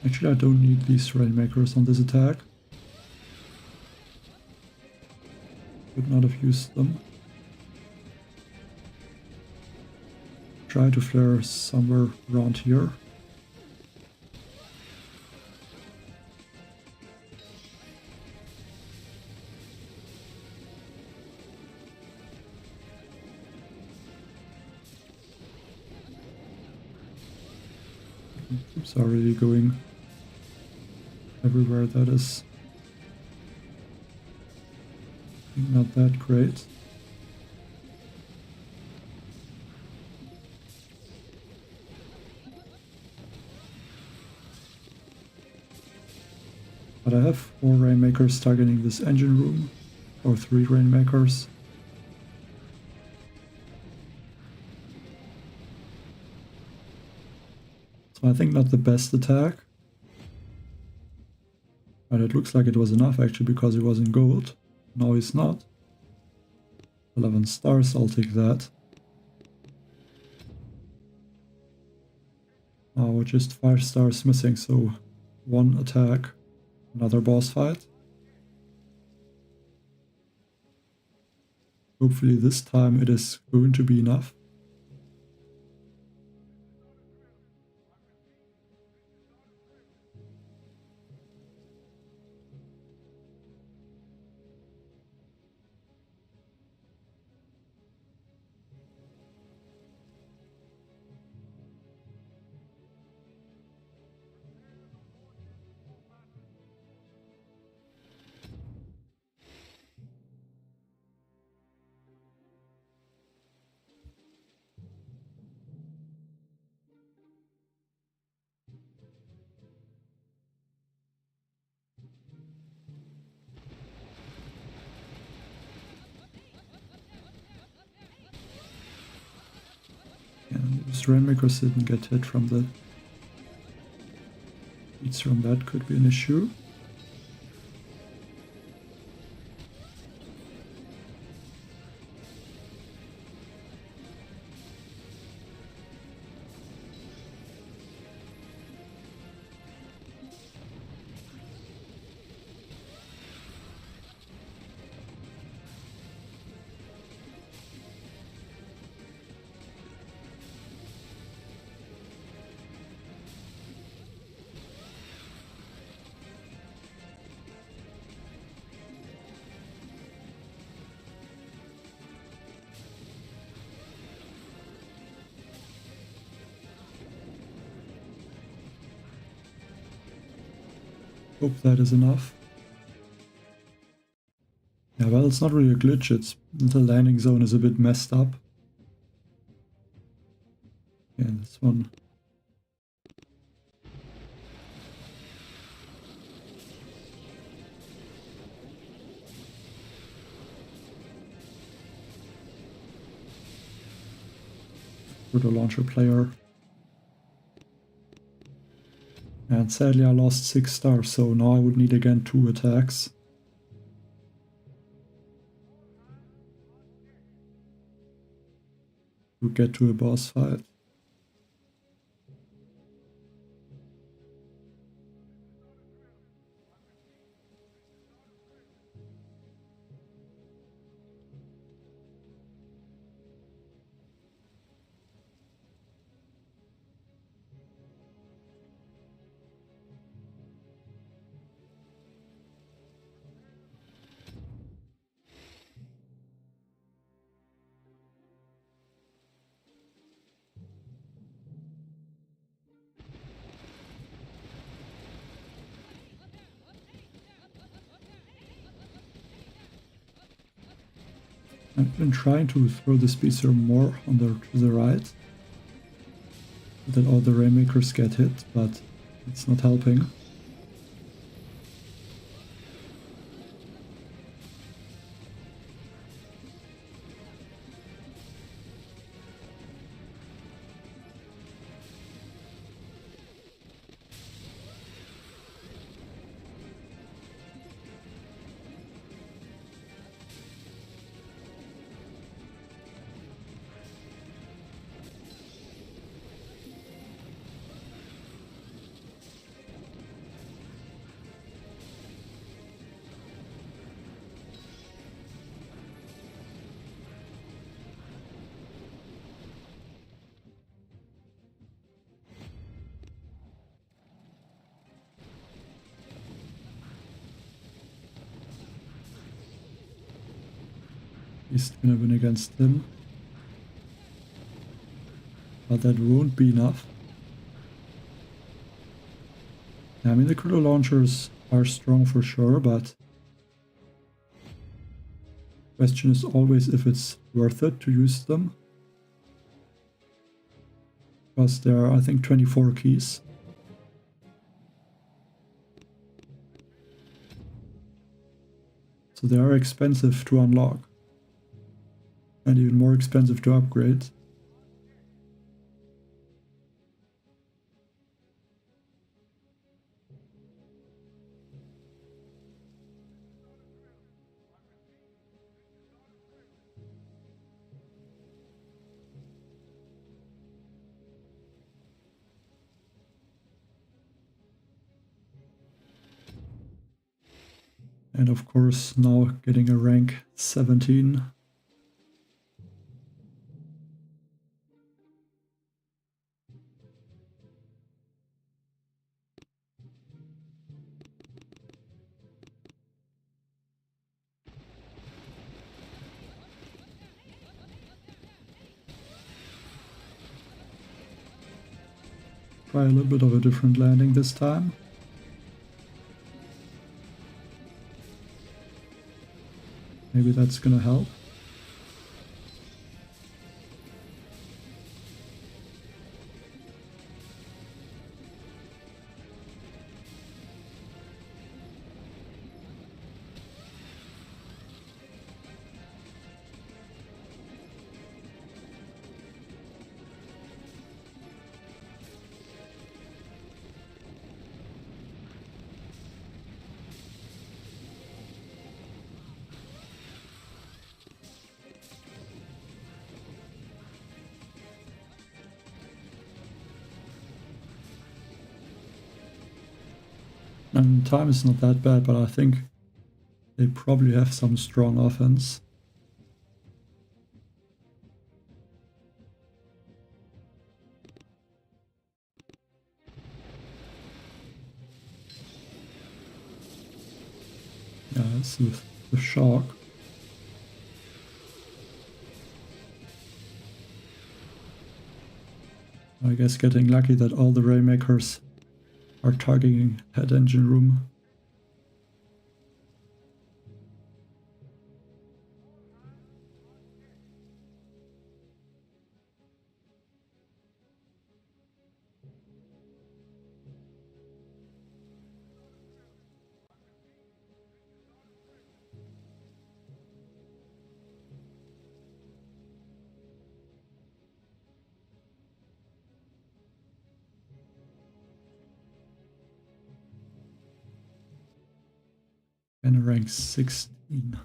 Actually, I don't need these rainmakers on this attack. Should not have used them. Try to flare somewhere around here. Troops are really going everywhere. That is not that great. But I have 4 Rainmakers targeting this engine room, or 3 Rainmakers. So I think not the best attack. But it looks like it was enough actually, because he was in gold. No, he's not. 11 stars, I'll take that. Oh, just 5 stars missing, so 1 attack, another boss fight. Hopefully this time it is going to be enough. And those Rainmakers didn't get hit from the beats from that could be an issue. Hope that is enough. Yeah, well, it's not really a glitch, it's the landing zone is a bit messed up. Yeah, this one. With a launcher player. And sadly I lost 6 stars, so now I would need again 2 attacks. To get to a boss fight. I've been trying to throw the speedster more on to the right, so that all the Rainmakers get hit, but it's not helping. He's gonna win against him. But that won't be enough. I mean, the cruiser launchers are strong for sure, but question is always if it's worth it to use them. Because there are, I think, 24 keys. So they are expensive to unlock. And even more expensive to upgrade. And of course now getting a rank 17. Try a little bit of a different landing this time. Maybe that's gonna help. And time is not that bad, but I think they probably have some strong offense. Yeah, it's the shark. I guess getting lucky that all the Raymakers are targeting head engine room. And a rank 16.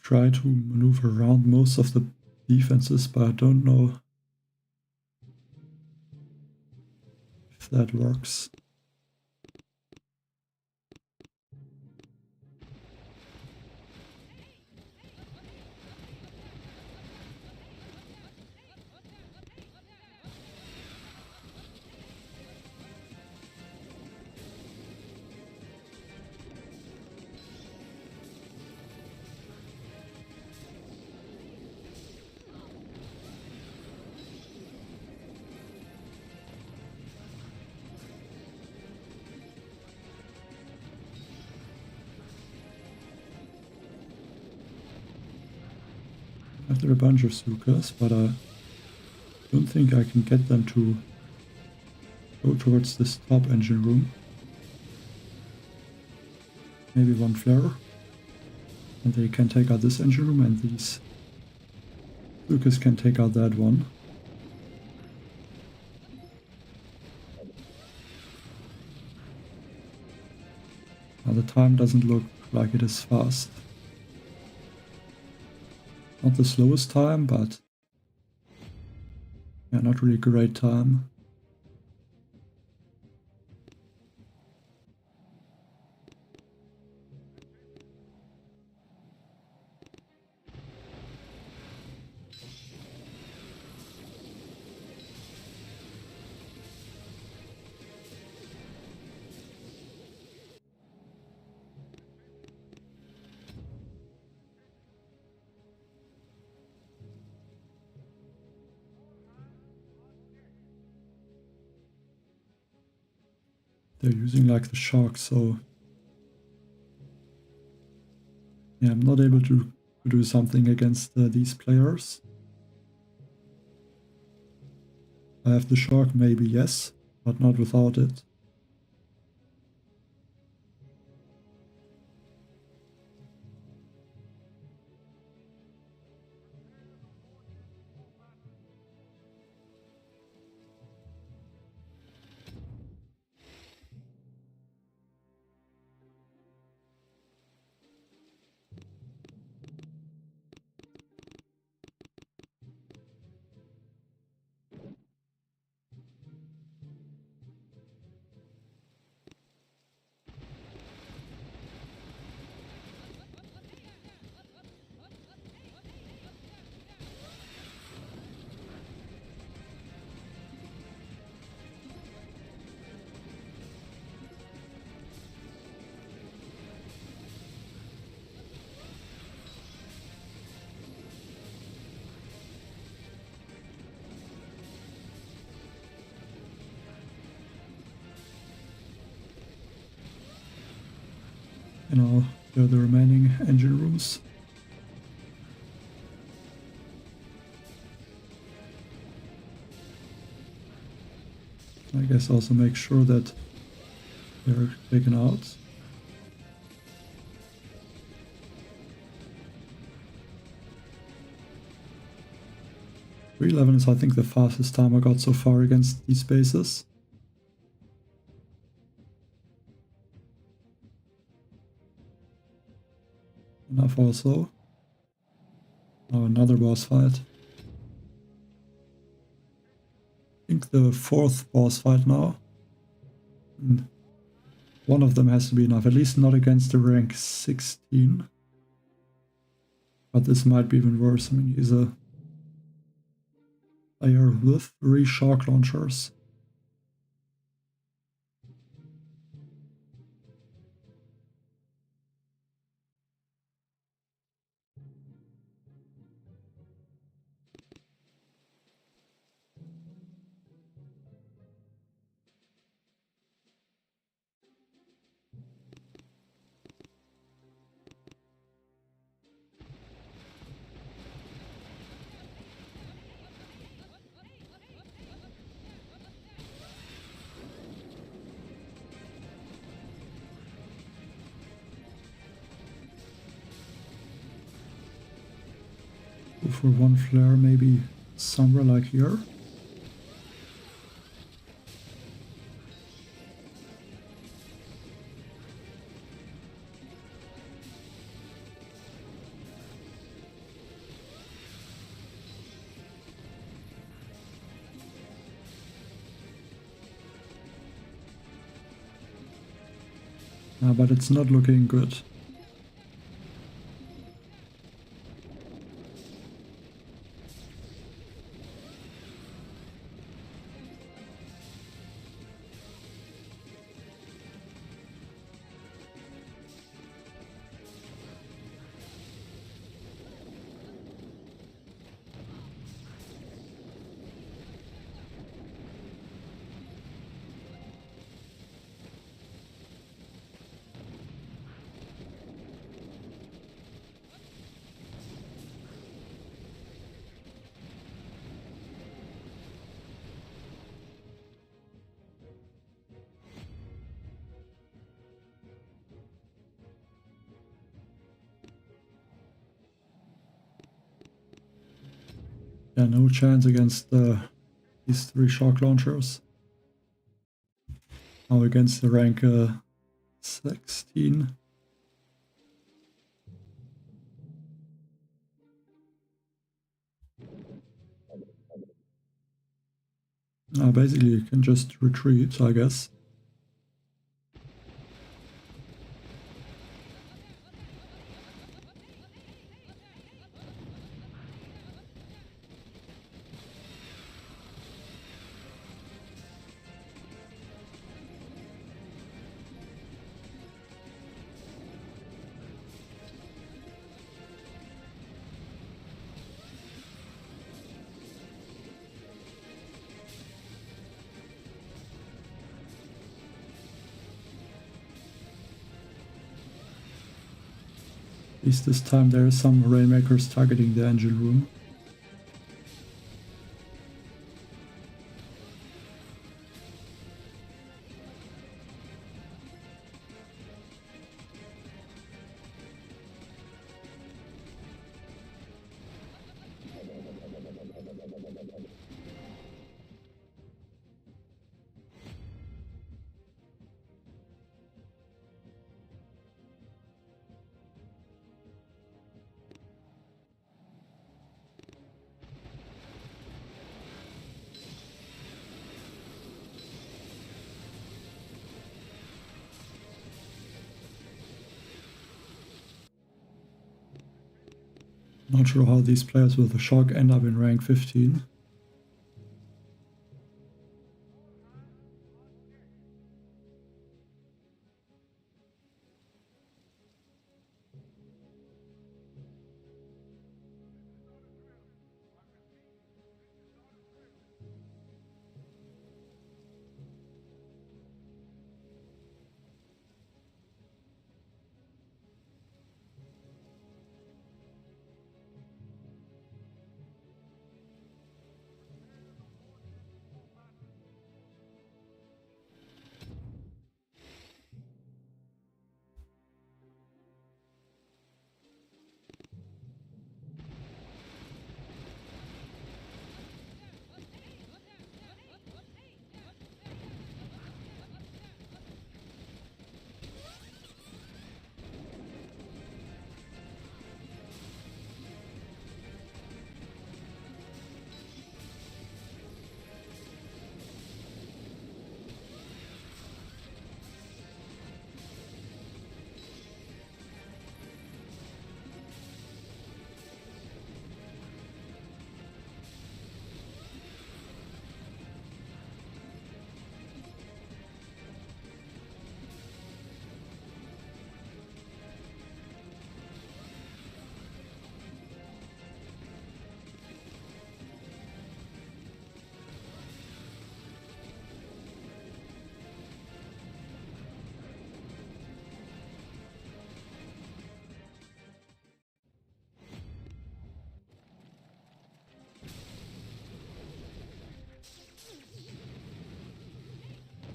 Try to maneuver around most of the defenses, but I don't know if that works. After a bunch of Sukas, but I don't think I can get them to go towards this top engine room. Maybe one flare. And they can take out this engine room, and these Sukas can take out that one. Now the time doesn't look like it is fast. Not the slowest time, but yeah, not really great time. They're using like the shark, so yeah, I'm not able to do something against these players. I have the shark, maybe, yes, but not without it. You know, there are the remaining engine rooms. I guess also make sure that they're taken out. .311 is, I think, the fastest time I got so far against these bases. Enough also. Oh, another boss fight. I think the fourth boss fight now. And one of them has to be enough, at least not against the rank 16. But this might be even worse. I mean, he's a player with 3 shark launchers. Go for one flare, maybe somewhere like here. But it's not looking good. Yeah, no chance against these 3 shark launchers. Now against the rank 16. Basically, you can just retreat, I guess. At least this time there are some Rainmakers targeting the engine room. Not sure how these players with the shock end up in rank 15.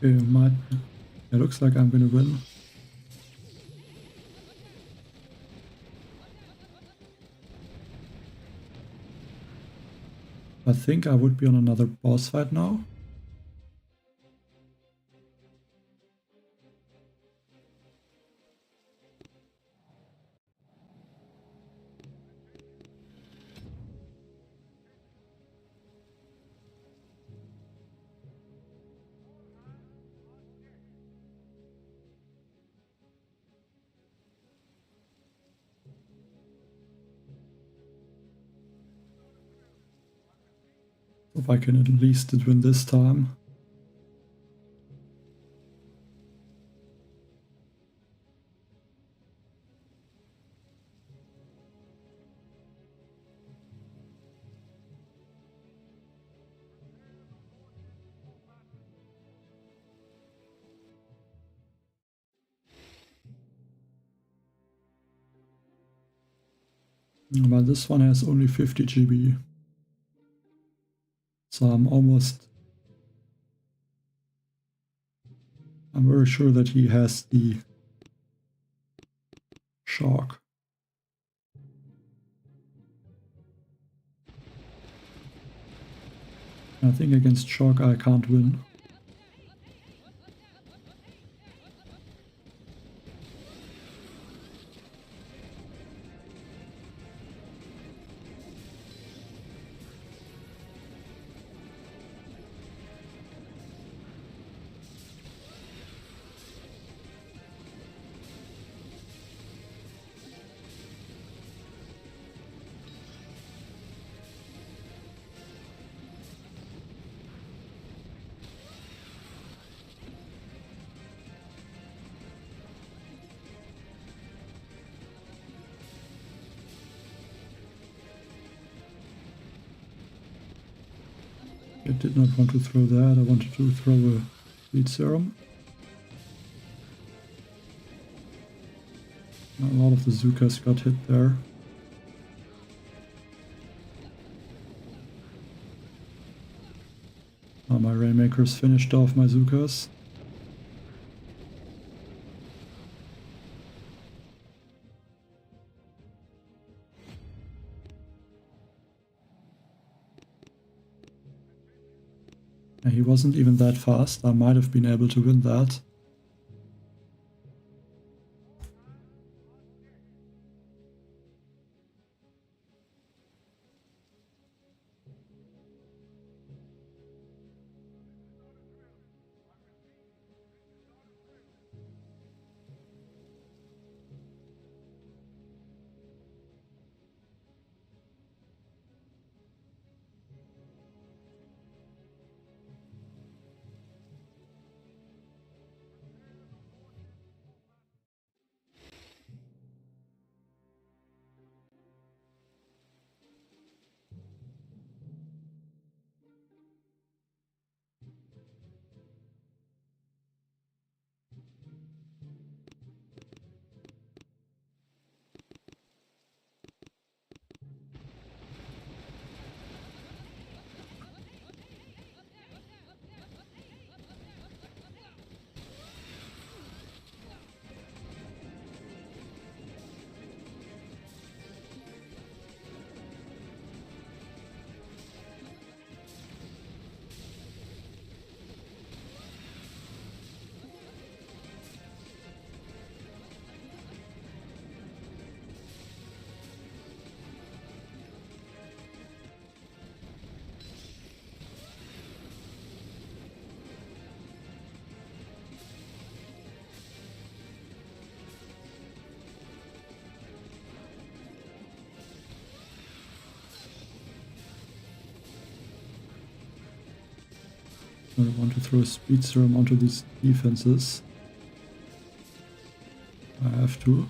It looks like I'm gonna win. I think I would be on another boss fight now. If I can at least win this time. But this one has only 50 GB. So I'm very sure that he has the shock. I think against shock I can't win. I did not want to throw that, I wanted to throw a speed serum. A lot of the Zukas got hit there. My Rainmakers finished off my Zukas. He wasn't even that fast. I might have been able to win that. I want to throw a speed serum onto these defenses. I have to.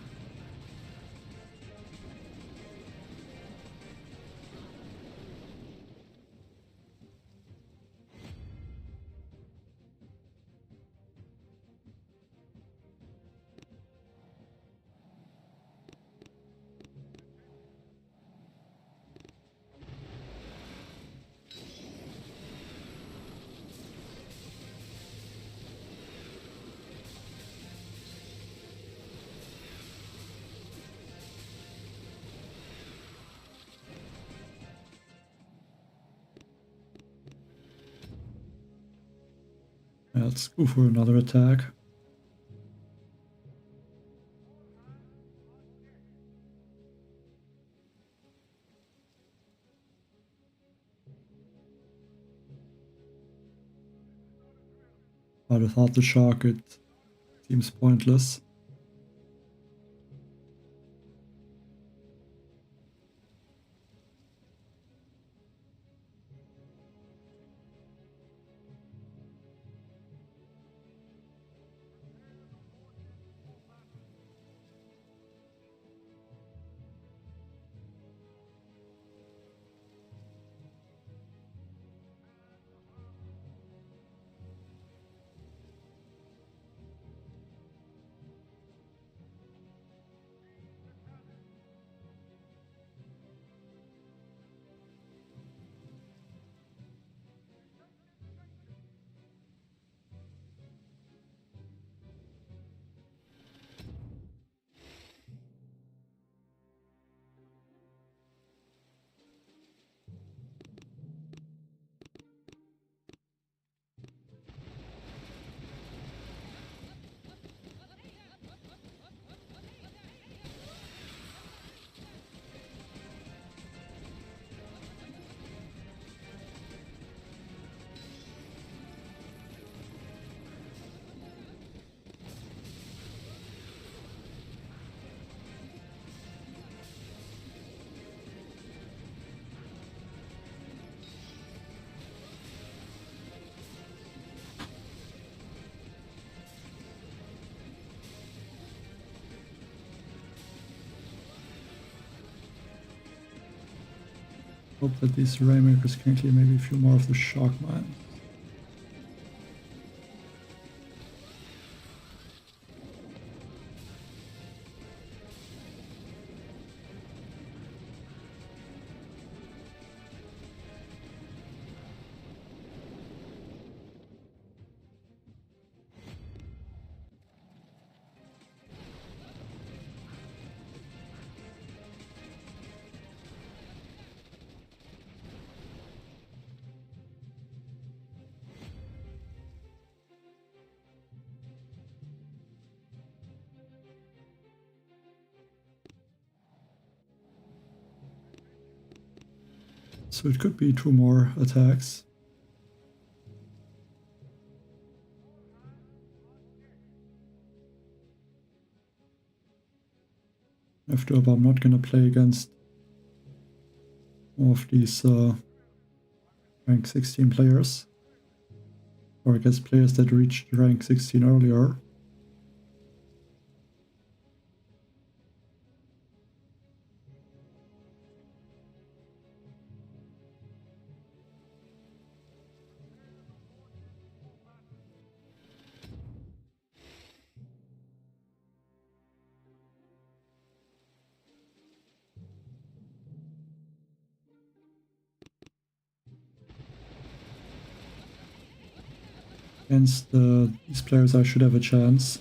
Let's go for another attack. But without the shark, it seems pointless. Hope that these Rainmakers can clear maybe a few more of the Shark Mine. So it could be 2 more attacks. After all, I'm not gonna play against more of these rank 16 players. Or against players that reached rank 16 earlier. Against these players I should have a chance.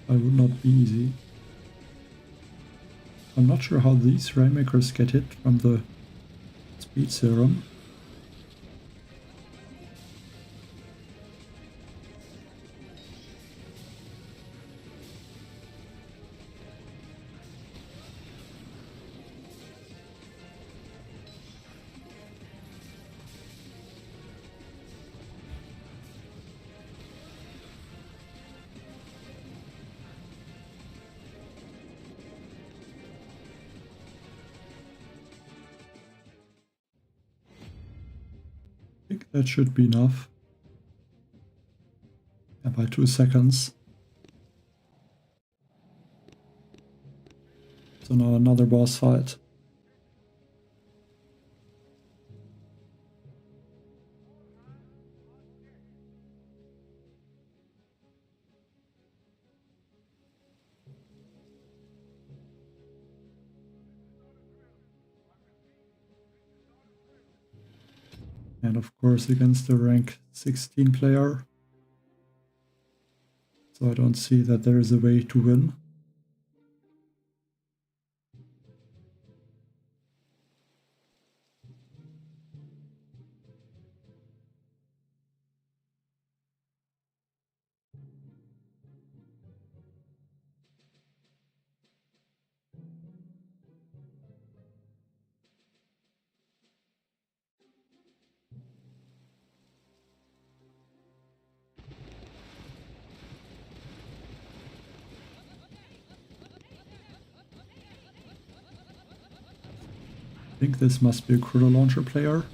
But it would not be easy. I'm not sure how these Rainmakers get hit from the speed serum. I think that should be enough. Yeah, by 2 seconds. So now another boss fight. And of course against the rank 16 player. So I don't see that there is a way to win. I think this must be a cruiser launcher player.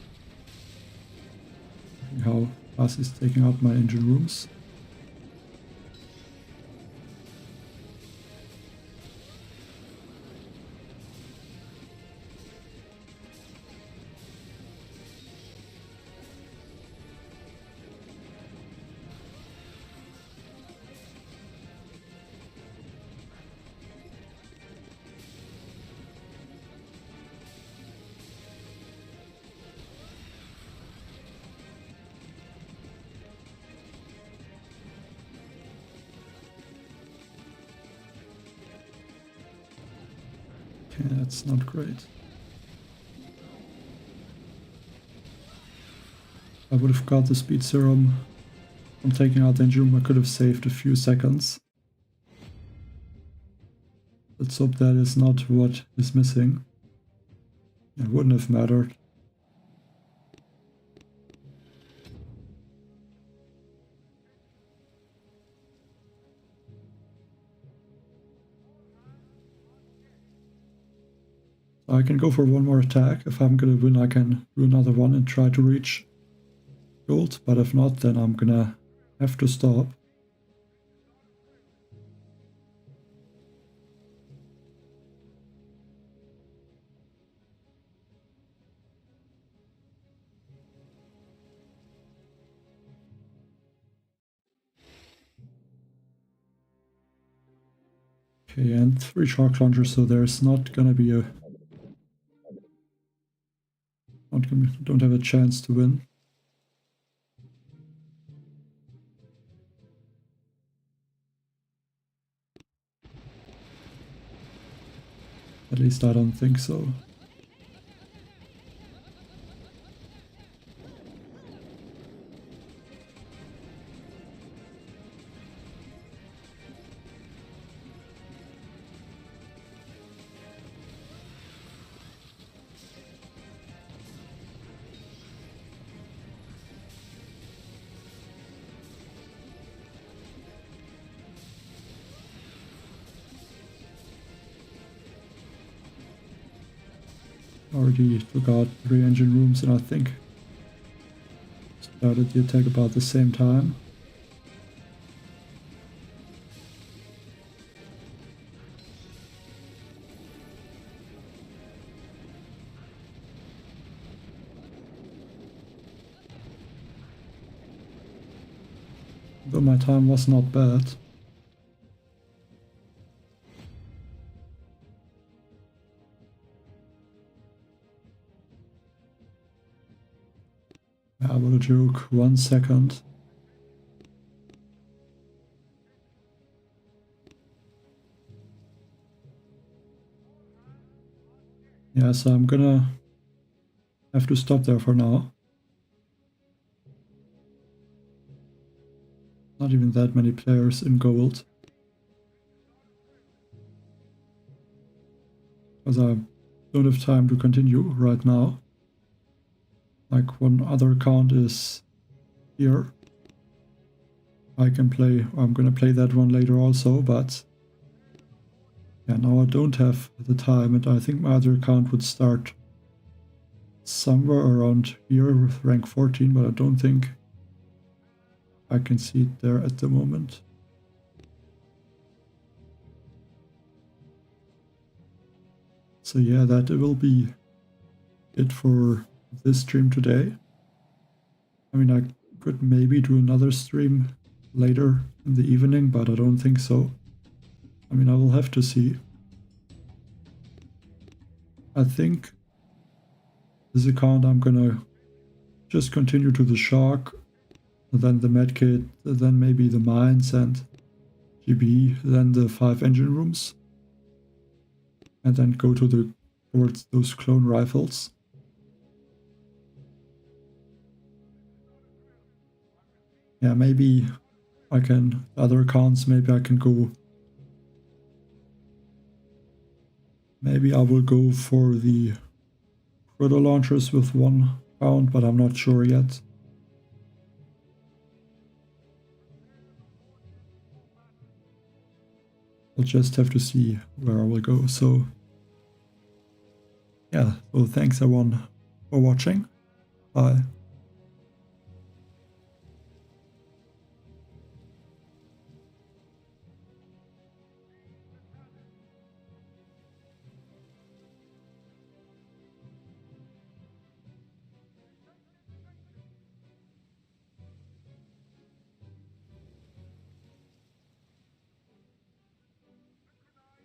How fast he's taking out my engine rooms. Okay, that's not great. I would have got the speed serum from taking out the engine room. I could have saved a few seconds. Let's hope that is not what is missing. It wouldn't have mattered. I can go for one more attack. If I'm gonna win, I can do another one and try to reach gold, but if not, then I'm gonna have to stop. Okay, and 3 shock launchers, so there's not gonna be a... don't have a chance to win. At least I don't think so. Already took out 3 engine rooms and I think started the attack about the same time. Though my time was not bad. Yeah, what a joke. 1 second. Yeah, so I'm gonna have to stop there for now. Not even that many players in gold. Because I don't have time to continue right now. Like, one other account is here. I can play, I'm gonna play that one later also, but yeah, now I don't have the time, and I think my other account would start somewhere around here with rank 14, but I don't think I can see it there at the moment. So yeah, that will be it for this stream today. I mean, I could maybe do another stream later in the evening, but I don't think so. I mean, I will have to see. I think this account I'm gonna just continue to the shock, then the medkit, then maybe the mines and GB, then the 5 engine rooms, and then go towards those clone rifles. Yeah, maybe I can, other accounts, maybe I can go, maybe I will go for the proto launchers with 1 count, but I'm not sure yet. I'll just have to see where I will go. So yeah, so thanks everyone for watching. Bye.